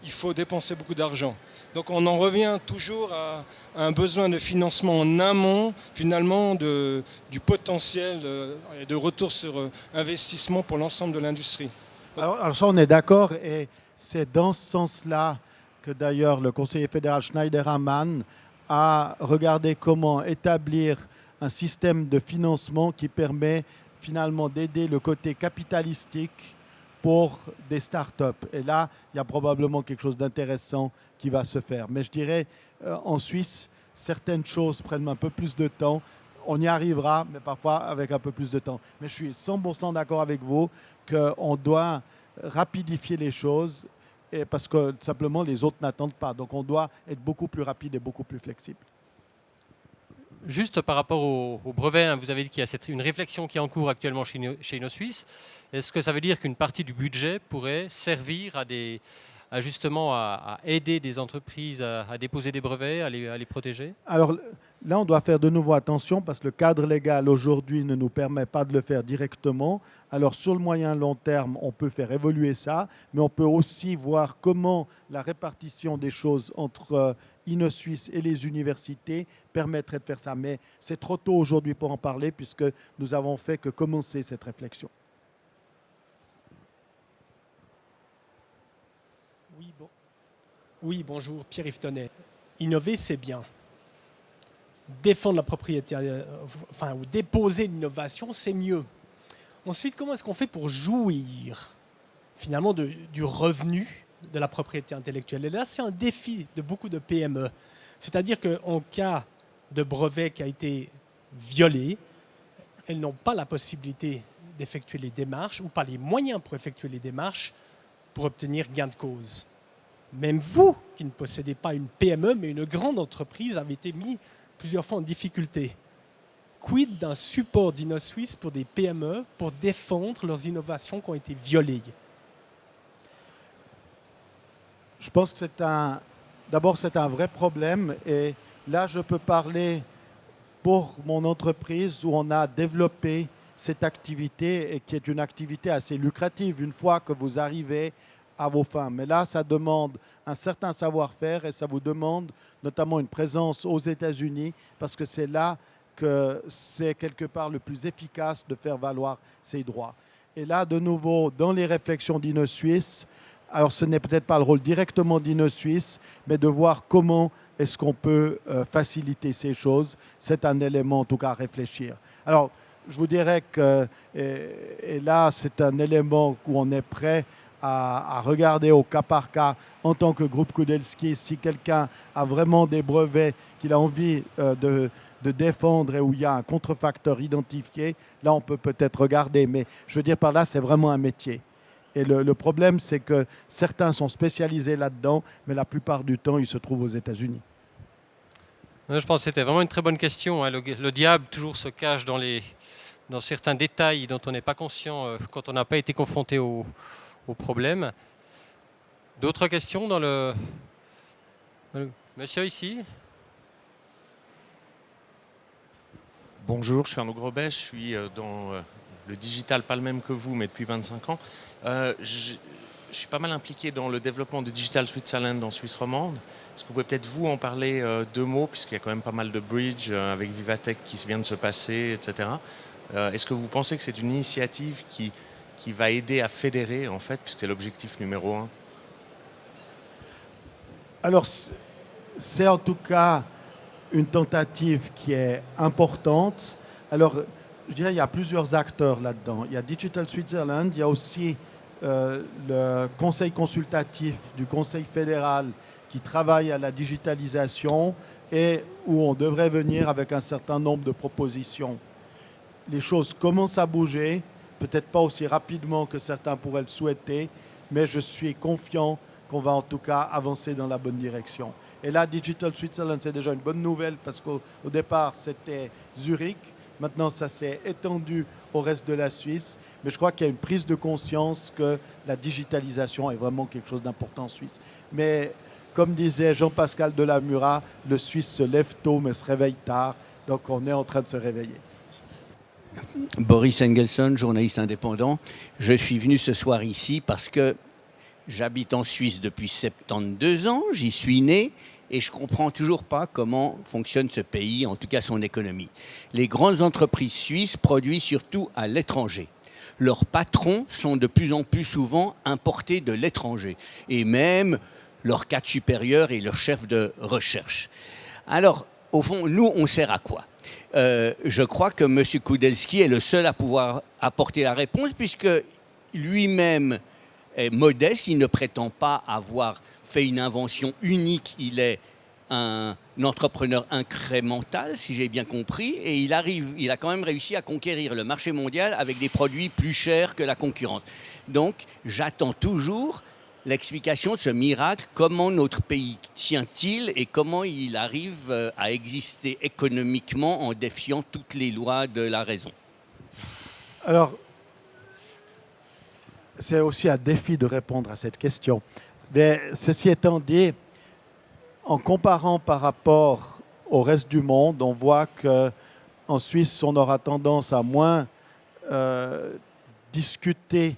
il faut dépenser beaucoup d'argent. Donc on en revient toujours à un besoin de financement en amont, finalement, du potentiel et de retour sur investissement pour l'ensemble de l'industrie. Alors ça, on est d'accord, et c'est dans ce sens-là que d'ailleurs le conseiller fédéral Schneider-Ammann a regardé comment établir un système de financement qui permet finalement d'aider le côté capitalistique pour des startups. Et là, il y a probablement quelque chose d'intéressant qui va se faire. Mais je dirais, en Suisse, certaines choses prennent un peu plus de temps. On y arrivera, mais parfois avec un peu plus de temps. Mais je suis 100% d'accord avec vous qu'on doit rapidifier les choses parce que simplement les autres n'attendent pas. Donc on doit être beaucoup plus rapide et beaucoup plus flexible. Juste par rapport au brevet, vous avez dit qu'il y a une réflexion qui est en cours actuellement chez InnoSuisse. Est-ce que ça veut dire qu'une partie du budget pourrait servir à justement à aider des entreprises à déposer des brevets, à les protéger? Alors là, on doit faire de nouveau attention parce que le cadre légal aujourd'hui ne nous permet pas de le faire directement. Alors sur le moyen long terme, on peut faire évoluer ça, mais on peut aussi voir comment la répartition des choses entre InnoSuisse et les universités permettrait de faire ça. Mais c'est trop tôt aujourd'hui pour en parler puisque nous avons fait que commencer cette réflexion. Oui, bonjour, Pierre-Yves Tonnet. Innover, c'est bien. Défendre la propriété, ou déposer l'innovation, c'est mieux. Ensuite, comment est-ce qu'on fait pour jouir finalement du revenu de la propriété intellectuelle? Et là, c'est un défi de beaucoup de PME. C'est-à-dire qu'en cas de brevet qui a été violé, elles n'ont pas la possibilité d'effectuer les démarches ou pas les moyens pour effectuer les démarches pour obtenir gain de cause. Même vous, qui ne possédez pas une PME, mais une grande entreprise, avez été mis plusieurs fois en difficulté. Quid d'un support d'InnoSuisse pour des PME pour défendre leurs innovations qui ont été violées? Je pense que d'abord, c'est un vrai problème. Et là, je peux parler pour mon entreprise où on a développé cette activité et qui est une activité assez lucrative une fois que vous arrivez à vos fins. Mais là, ça demande un certain savoir-faire et ça vous demande notamment une présence aux États-Unis parce que c'est là que c'est quelque part le plus efficace de faire valoir ses droits. Et là, de nouveau, dans les réflexions d'InnoSuisse, alors ce n'est peut-être pas le rôle directement d'InnoSuisse, mais de voir comment est-ce qu'on peut faciliter ces choses. C'est un élément en tout cas à réfléchir. Alors, je vous dirais que, et là, c'est un élément où on est prêt à regarder au cas par cas en tant que groupe Kudelski, si quelqu'un a vraiment des brevets qu'il a envie de défendre et où il y a un contrefacteur identifié, là on peut peut-être regarder. Mais je veux dire par là, c'est vraiment un métier. Et le problème, c'est que certains sont spécialisés là-dedans, mais la plupart du temps, ils se trouvent aux États-Unis. Je pense que c'était vraiment une très bonne question. Le diable toujours se cache dans certains détails dont on n'est pas conscient quand on n'a pas été confronté au problème. D'autres questions dans le... Monsieur ici. Bonjour, je suis Arnaud Grobet, je suis dans le digital, pas le même que vous, mais depuis 25 ans. je suis pas mal impliqué dans le développement de Digital Switzerland en Suisse romande. Est-ce que vous pouvez peut-être vous en parler deux mots, puisqu'il y a quand même pas mal de bridge avec Vivatech qui vient de se passer, etc. Est-ce que vous pensez que c'est une initiative qui va aider à fédérer, en fait, puisque c'est l'objectif numéro 1? Alors, c'est en tout cas une tentative qui est importante. Alors, je dirais qu'il y a plusieurs acteurs là-dedans. Il y a Digital Switzerland, il y a aussi le conseil consultatif du Conseil fédéral qui travaille à la digitalisation et où on devrait venir avec un certain nombre de propositions. Les choses commencent à bouger, peut-être pas aussi rapidement que certains pourraient le souhaiter, mais je suis confiant qu'on va en tout cas avancer dans la bonne direction. Et là, Digital Switzerland, c'est déjà une bonne nouvelle parce qu'au départ, c'était Zurich. Maintenant, ça s'est étendu au reste de la Suisse. Mais je crois qu'il y a une prise de conscience que la digitalisation est vraiment quelque chose d'important en Suisse. Mais comme disait Jean-Pascal Delamura, le Suisse se lève tôt mais se réveille tard. Donc on est en train de se réveiller. Boris Engelson, journaliste indépendant. Je suis venu ce soir ici parce que j'habite en Suisse depuis 72 ans, j'y suis né et je ne comprends toujours pas comment fonctionne ce pays, en tout cas son économie. Les grandes entreprises suisses produisent surtout à l'étranger. Leurs patrons sont de plus en plus souvent importés de l'étranger et même leurs cadres supérieurs et leurs chefs de recherche. Alors, au fond, nous, on sert à quoi ? Je crois que M. Kudelski est le seul à pouvoir apporter la réponse puisque lui-même est modeste, il ne prétend pas avoir fait une invention unique, il est un entrepreneur incrémental, si j'ai bien compris, et il a quand même réussi à conquérir le marché mondial avec des produits plus chers que la concurrence. Donc, j'attends toujours l'explication de ce miracle, comment notre pays tient-il et comment il arrive à exister économiquement en défiant toutes les lois de la raison. Alors, c'est aussi un défi de répondre à cette question. Mais ceci étant dit, en comparant par rapport au reste du monde, on voit qu'en Suisse, on aura tendance à moins discuter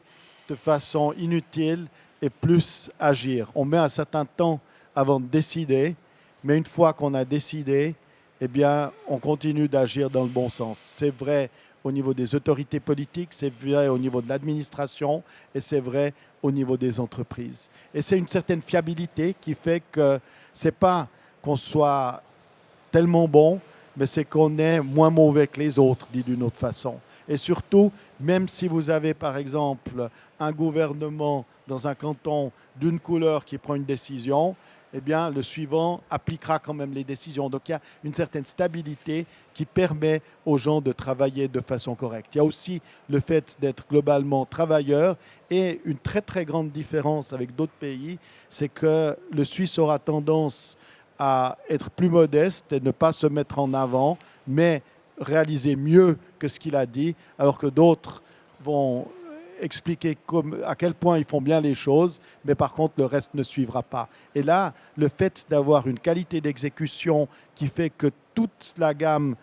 de façon inutile et plus agir. On met un certain temps avant de décider, mais une fois qu'on a décidé, eh bien, on continue d'agir dans le bon sens. C'est vrai au niveau des autorités politiques, c'est vrai au niveau de l'administration et c'est vrai au niveau des entreprises. Et c'est une certaine fiabilité qui fait que ce n'est pas qu'on soit tellement bon, mais c'est qu'on est moins mauvais que les autres, dit d'une autre façon. Et surtout, même si vous avez par exemple un gouvernement dans un canton d'une couleur qui prend une décision, eh bien, le suivant appliquera quand même les décisions. Donc il y a une certaine stabilité qui permet aux gens de travailler de façon correcte. Il y a aussi le fait d'être globalement travailleur et une très très grande différence avec d'autres pays, c'est que le Suisse aura tendance à être plus modeste et ne pas se mettre en avant, mais réaliser mieux que ce qu'il a dit, alors que d'autres vont expliquer à quel point ils font bien les choses, mais par contre le reste ne suivra pas. Et là, le fait d'avoir une qualité d'exécution qui fait que toute la gamme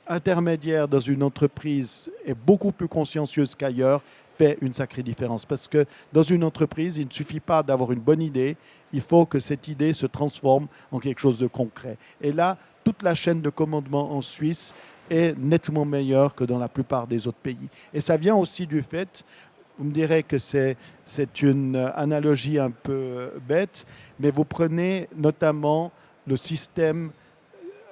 intermédiaire dans une entreprise est beaucoup plus consciencieuse qu'ailleurs fait une sacrée différence. Parce que dans une entreprise, il ne suffit pas d'avoir une bonne idée, il faut que cette idée se transforme en quelque chose de concret. Et là, toute la chaîne de commandement en Suisse est nettement meilleure que dans la plupart des autres pays. Et ça vient aussi du fait, vous me direz que c'est une analogie un peu bête, mais vous prenez notamment le système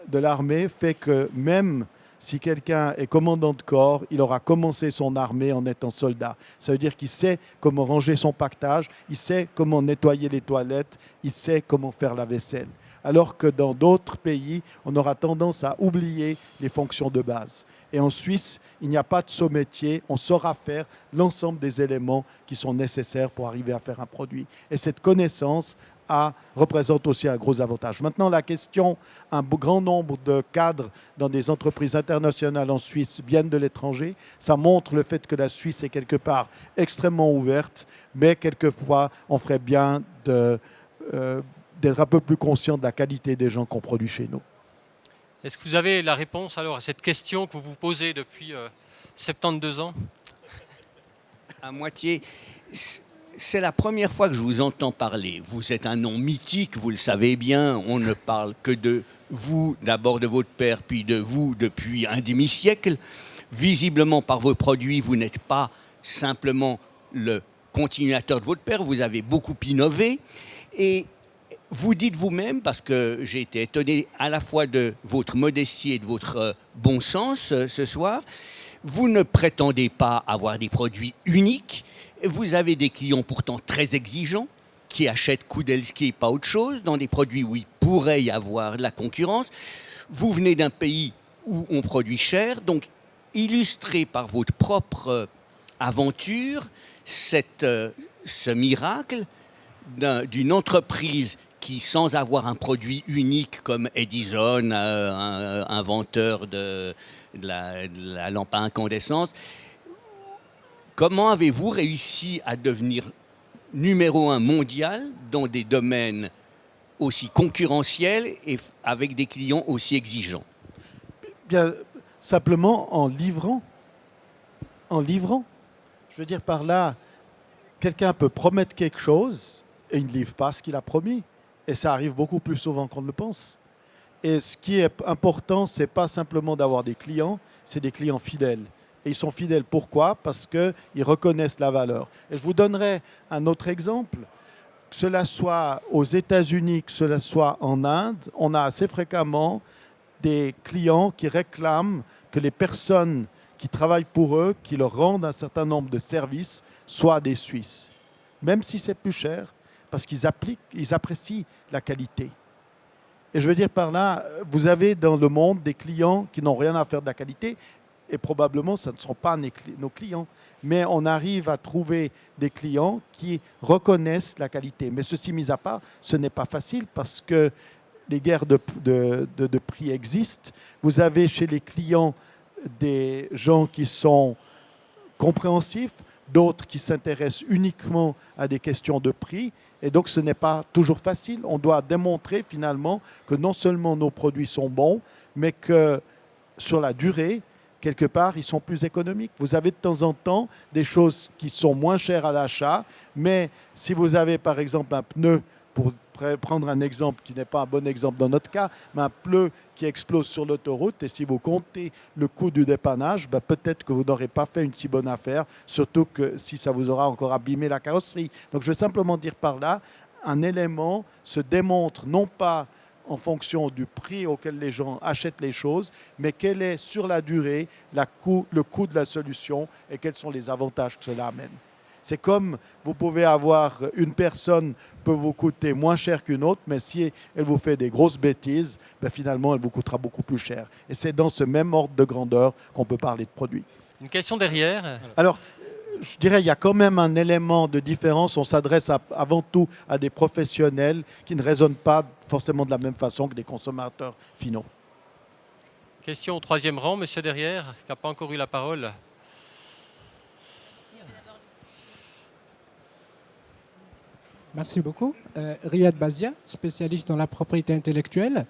de l'armée fait que même si quelqu'un est commandant de corps, il aura commencé son armée en étant soldat. Ça veut dire qu'il sait comment ranger son pactage, il sait comment nettoyer les toilettes, il sait comment faire la vaisselle. Alors que dans d'autres pays, on aura tendance à oublier les fonctions de base. Et en Suisse, il n'y a pas de saut-métier, on saura faire l'ensemble des éléments qui sont nécessaires pour arriver à faire un produit. Et cette connaissance représente aussi un gros avantage. Maintenant, la question, un grand nombre de cadres dans des entreprises internationales en Suisse viennent de l'étranger. Ça montre le fait que la Suisse est quelque part extrêmement ouverte, mais quelquefois, on ferait bien d'être un peu plus conscient de la qualité des gens qu'on produit chez nous. Est-ce que vous avez la réponse alors à cette question que vous vous posez depuis 72 ans ? À moitié. c'est la première fois que je vous entends parler. Vous êtes un nom mythique, vous le savez bien. On ne parle que de vous, d'abord de votre père, puis de vous depuis un demi-siècle. Visiblement, par vos produits, vous n'êtes pas simplement le continuateur de votre père, vous avez beaucoup innové. Et vous dites vous-même, parce que j'ai été étonné à la fois de votre modestie et de votre bon sens ce soir, vous ne prétendez pas avoir des produits uniques. Vous avez des clients pourtant très exigeants qui achètent Kudelski et pas autre chose, dans des produits où il pourrait y avoir de la concurrence. Vous venez d'un pays où on produit cher, donc illustré par votre propre aventure, ce miracle d'une entreprise qui, sans avoir un produit unique comme Edison, inventeur de la lampe à incandescence, comment avez-vous réussi à devenir numéro 1 mondial dans des domaines aussi concurrentiels et avec des clients aussi exigeants? Bien, simplement en livrant. En livrant. Je veux dire par là, quelqu'un peut promettre quelque chose et il ne livre pas ce qu'il a promis. Et ça arrive beaucoup plus souvent qu'on ne le pense. Et ce qui est important, ce n'est pas simplement d'avoir des clients, c'est des clients fidèles. Et ils sont fidèles pourquoi? Parce qu'ils reconnaissent la valeur. Et je vous donnerai un autre exemple. Que cela soit aux États-Unis, que cela soit en Inde, on a assez fréquemment des clients qui réclament que les personnes qui travaillent pour eux, qui leur rendent un certain nombre de services, soient des Suisses. Même si c'est plus cher, parce ils apprécient la qualité. Et je veux dire par là, vous avez dans le monde des clients qui n'ont rien à faire de la qualité, et probablement ce ne seront pas nos clients. Mais on arrive à trouver des clients qui reconnaissent la qualité. Mais ceci mis à part, ce n'est pas facile parce que les guerres de prix existent. Vous avez chez les clients des gens qui sont compréhensifs, d'autres qui s'intéressent uniquement à des questions de prix. Et donc, ce n'est pas toujours facile. On doit démontrer finalement que non seulement nos produits sont bons, mais que sur la durée, quelque part, ils sont plus économiques. Vous avez de temps en temps des choses qui sont moins chères à l'achat, mais si vous avez par exemple un pneu, pour prendre un exemple qui n'est pas un bon exemple dans notre cas, mais un pneu qui explose sur l'autoroute, et si vous comptez le coût du dépannage, peut-être que vous n'aurez pas fait une si bonne affaire, surtout que si ça vous aura encore abîmé la carrosserie. Donc je veux simplement dire par là, un élément se démontre non pas en fonction du prix auquel les gens achètent les choses, mais quel est sur la durée le coût de la solution et quels sont les avantages que cela amène. C'est comme vous pouvez avoir une personne peut vous coûter moins cher qu'une autre, mais si elle vous fait des grosses bêtises, finalement elle vous coûtera beaucoup plus cher. Et c'est dans ce même ordre de grandeur qu'on peut parler de produits. Une question derrière. Alors, je dirais qu'il y a quand même un élément de différence. On s'adresse avant tout à des professionnels qui ne raisonnent pas forcément de la même façon que des consommateurs finaux. Question au troisième rang, monsieur derrière, qui n'a pas encore eu la parole. Merci beaucoup. Riyad Bazia, spécialiste dans la propriété intellectuelle.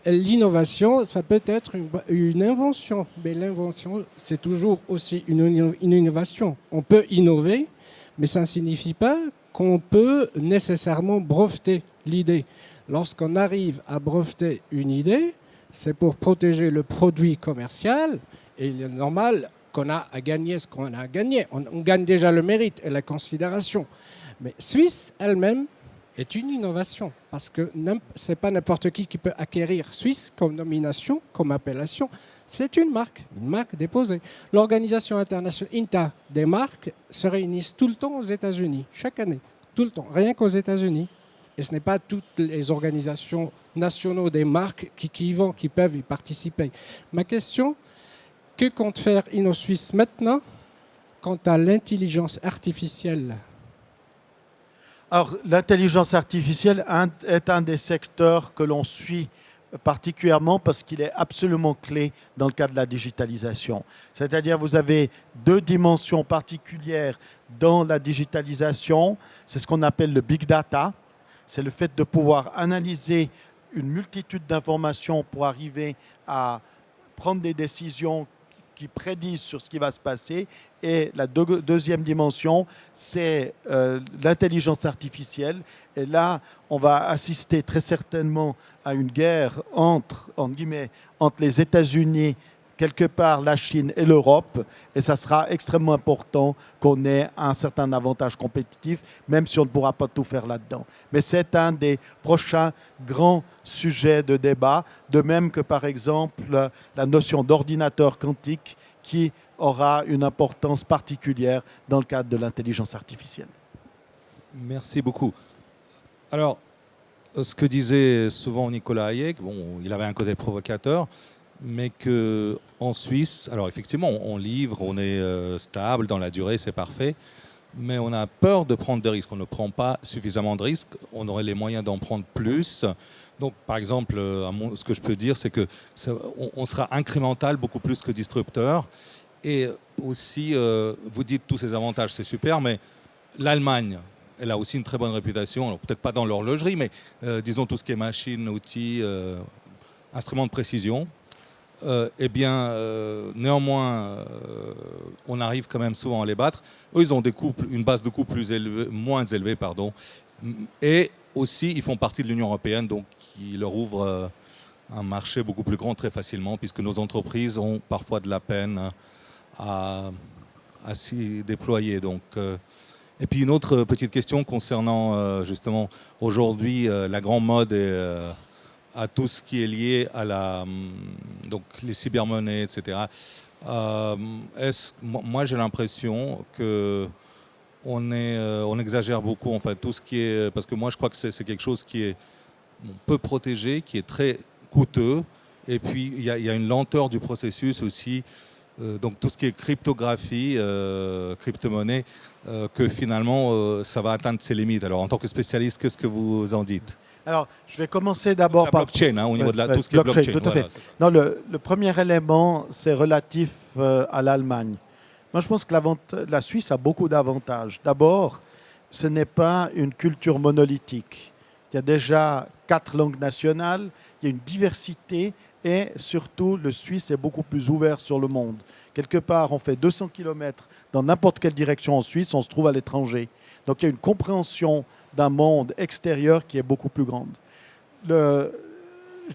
L'innovation, ça peut être une invention, mais l'invention, c'est toujours aussi une innovation. On peut innover, mais ça ne signifie pas qu'on peut nécessairement breveter l'idée. Lorsqu'on arrive à breveter une idée, c'est pour protéger le produit commercial, et il est normal qu'on a à gagner ce qu'on a à gagner. On gagne déjà le mérite et la considération. Mais Suisse elle-même est une innovation parce que ce n'est pas n'importe qui peut acquérir Suisse comme nomination, comme appellation. C'est une marque déposée. L'organisation internationale INTA des marques se réunissent tout le temps aux États-Unis, chaque année, tout le temps, rien qu'aux États-Unis. Et ce n'est pas toutes les organisations nationales des marques qui peuvent y participer. Ma question, que compte faire InnoSuisse maintenant quant à l'intelligence artificielle ? Alors, l'intelligence artificielle est un des secteurs que l'on suit particulièrement parce qu'il est absolument clé dans le cadre de la digitalisation. C'est-à-dire, vous avez deux dimensions particulières dans la digitalisation. C'est ce qu'on appelle le big data. C'est le fait de pouvoir analyser une multitude d'informations pour arriver à prendre des décisions qui prédisent sur ce qui va se passer. Et la deuxième dimension, c'est l'intelligence artificielle. Et là, on va assister très certainement à une guerre entre les États-Unis, quelque part la Chine et l'Europe. Et ça sera extrêmement important qu'on ait un certain avantage compétitif, même si on ne pourra pas tout faire là-dedans. Mais c'est un des prochains grands sujets de débat, de même que par exemple la notion d'ordinateur quantique qui aura une importance particulière dans le cadre de l'intelligence artificielle. Merci beaucoup. Alors, ce que disait souvent Nicolas Hayek, bon, il avait un côté provocateur, mais qu'en Suisse, alors effectivement, on livre, on est stable dans la durée, c'est parfait, mais on a peur de prendre des risques. On ne prend pas suffisamment de risques, on aurait les moyens d'en prendre plus. Donc, par exemple, ce que je peux dire, c'est qu'on sera incrémental beaucoup plus que disrupteur. Et aussi, vous dites tous ces avantages, c'est super, mais l'Allemagne, elle a aussi une très bonne réputation, alors peut-être pas dans l'horlogerie, mais disons tout ce qui est machines, outils, instruments de précision. Néanmoins, on arrive quand même souvent à les battre. Eux, ils ont une base de coûts moins élevée, pardon. Et aussi, ils font partie de l'Union européenne, donc qui leur ouvre un marché beaucoup plus grand très facilement, puisque nos entreprises ont parfois de la peine à s'y déployer. Donc, et puis une autre petite question concernant justement aujourd'hui la grande mode et à tout ce qui est lié à donc les cybermonnaies, etc. Moi, j'ai l'impression que on exagère beaucoup en fait tout ce qui est, parce que moi je crois que c'est quelque chose qui est peu protégé, qui est très coûteux, et puis il y a une lenteur du processus aussi. Donc tout ce qui est cryptographie, crypto-monnaie, que finalement ça va atteindre ses limites. Alors en tant que spécialiste, qu'est-ce que vous en dites? Alors, je vais commencer d'abord par... blockchain, au niveau de tout ce qui est blockchain. Tout à fait. Non, le premier élément, c'est relatif à l'Allemagne. Moi, je pense que la Suisse a beaucoup d'avantages. D'abord, ce n'est pas une culture monolithique. Il y a déjà 4 langues nationales, il y a une diversité et surtout, le Suisse est beaucoup plus ouvert sur le monde. Quelque part, on fait 200 km dans n'importe quelle direction en Suisse, on se trouve à l'étranger. Donc, il y a une compréhension d'un monde extérieur qui est beaucoup plus grande. Je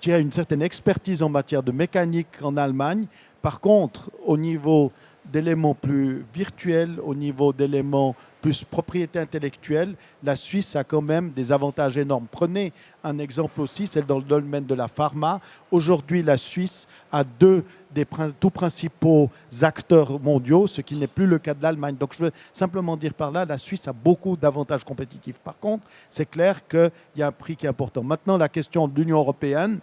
dirais une certaine expertise en matière de mécanique en Allemagne. Par contre, au niveau d'éléments plus virtuels, au niveau d'éléments plus propriété intellectuelle, la Suisse a quand même des avantages énormes. Prenez un exemple aussi, c'est dans le domaine de la pharma. Aujourd'hui, la Suisse a 2 des tout principaux acteurs mondiaux, ce qui n'est plus le cas de l'Allemagne. Donc je veux simplement dire par là, la Suisse a beaucoup d'avantages compétitifs. Par contre, c'est clair qu'il y a un prix qui est important. Maintenant, la question de l'Union européenne,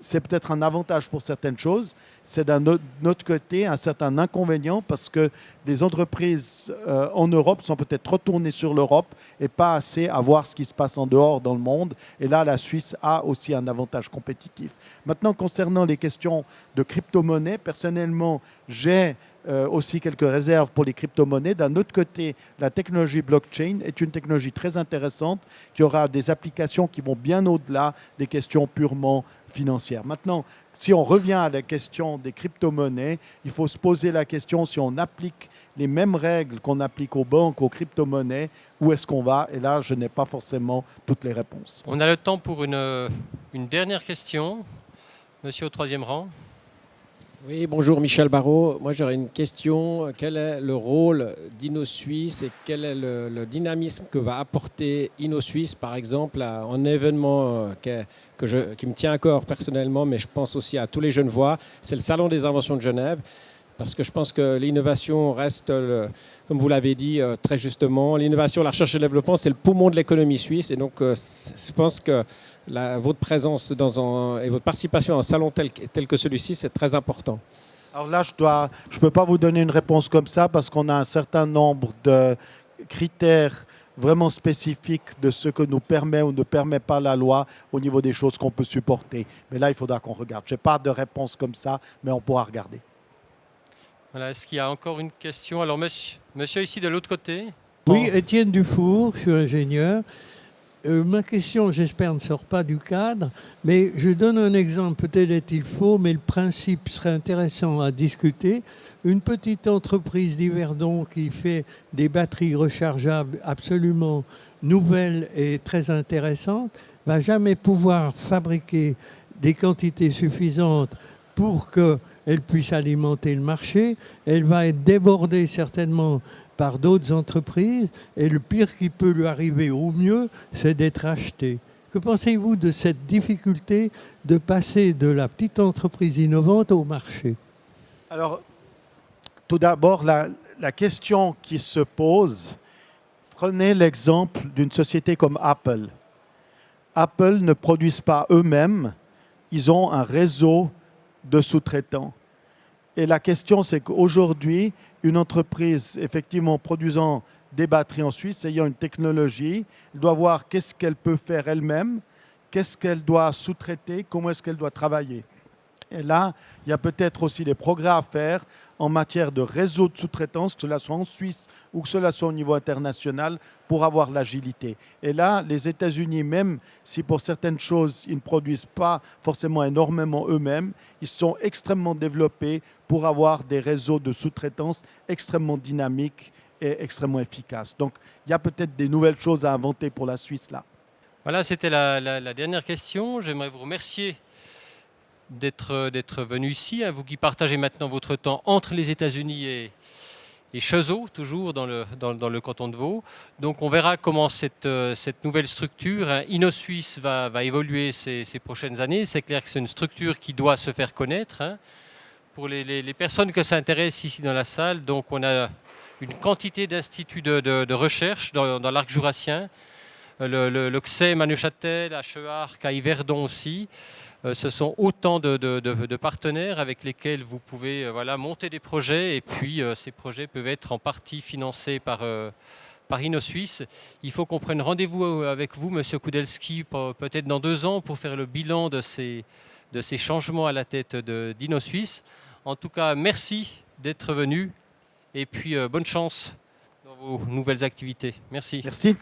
c'est peut-être un avantage pour certaines choses, c'est d'un autre côté un certain inconvénient parce que les entreprises en Europe sont peut-être trop tournées sur l'Europe et pas assez à voir ce qui se passe en dehors dans le monde. Et là, la Suisse a aussi un avantage compétitif. Maintenant, concernant les questions de crypto-monnaie, personnellement, j'ai aussi quelques réserves pour les crypto-monnaies. D'un autre côté, la technologie blockchain est une technologie très intéressante qui aura des applications qui vont bien au-delà des questions purement financières. Maintenant, si on revient à la question des crypto-monnaies, il faut se poser la question si on applique les mêmes règles qu'on applique aux banques, aux crypto-monnaies, où est-ce qu'on va? Et là, je n'ai pas forcément toutes les réponses. On a le temps pour une dernière question. Monsieur au 3e rang. Oui, bonjour Michel Barrault. Moi j'aurais une question. Quel est le rôle d'InnoSuisse et quel est le dynamisme que va apporter InnoSuisse, par exemple, à un événement qui me tient à cœur personnellement, mais je pense aussi à tous les Genevois, c'est le Salon des inventions de Genève. Parce que je pense que l'innovation reste, comme vous l'avez dit très justement, l'innovation, la recherche et le développement, c'est le poumon de l'économie suisse. Et donc, je pense que votre présence et votre participation à un salon tel que celui-ci, c'est très important. Alors là, je ne peux pas vous donner une réponse comme ça parce qu'on a un certain nombre de critères vraiment spécifiques de ce que nous permet ou ne permet pas la loi au niveau des choses qu'on peut supporter. Mais là, il faudra qu'on regarde. Je n'ai pas de réponse comme ça, mais on pourra regarder. Voilà, est-ce qu'il y a encore une question? Alors, monsieur ici de l'autre côté. Oui, Étienne Dufour, je suis ingénieur. Ma question, j'espère, ne sort pas du cadre, mais je donne un exemple, peut-être est-il faux, mais le principe serait intéressant à discuter. Une petite entreprise d'Yverdon qui fait des batteries rechargeables absolument nouvelles et très intéressantes va jamais pouvoir fabriquer des quantités suffisantes pour qu'elle puisse alimenter le marché. Elle va être débordée certainement par d'autres entreprises, et le pire qui peut lui arriver au mieux, c'est d'être acheté. Que pensez-vous de cette difficulté de passer de la petite entreprise innovante au marché? Alors, tout d'abord, la question qui se pose, prenez l'exemple d'une société comme Apple. Apple ne produisent pas eux-mêmes, ils ont un réseau de sous-traitants. Et la question, c'est qu'aujourd'hui, une entreprise, effectivement, produisant des batteries en Suisse, ayant une technologie, elle doit voir qu'est-ce qu'elle peut faire elle-même, qu'est-ce qu'elle doit sous-traiter, comment est-ce qu'elle doit travailler. Et là, il y a peut-être aussi des progrès à faire en matière de réseau de sous-traitance, que cela soit en Suisse ou que cela soit au niveau international, pour avoir l'agilité. Et là, les États-Unis, même si pour certaines choses, ils ne produisent pas forcément énormément eux-mêmes, ils sont extrêmement développés pour avoir des réseaux de sous-traitance extrêmement dynamiques et extrêmement efficaces. Donc, il y a peut-être des nouvelles choses à inventer pour la Suisse là. Voilà, c'était la dernière question. J'aimerais vous remercier d'être venu ici, hein, vous qui partagez maintenant votre temps entre les États-Unis et Cheseaux, toujours dans le canton de Vaud. Donc on verra comment cette nouvelle structure, hein, InnoSuisse, va évoluer ces prochaines années. C'est clair que c'est une structure qui doit se faire connaître. Hein. Pour les personnes que ça intéresse ici dans la salle, donc on a une quantité d'instituts de recherche dans l'arc jurassien, le CSEM à Neuchâtel, à Cheuarc, à Yverdon aussi. Ce sont autant de partenaires avec lesquels vous pouvez monter des projets, et puis ces projets peuvent être en partie financés par InnoSuisse. Il faut qu'on prenne rendez-vous avec vous, Monsieur Kudelski, peut-être dans 2 ans, pour faire le bilan de ces changements à la tête d'InnoSuisse. En tout cas, merci d'être venu, et puis bonne chance dans vos nouvelles activités. Merci. Merci.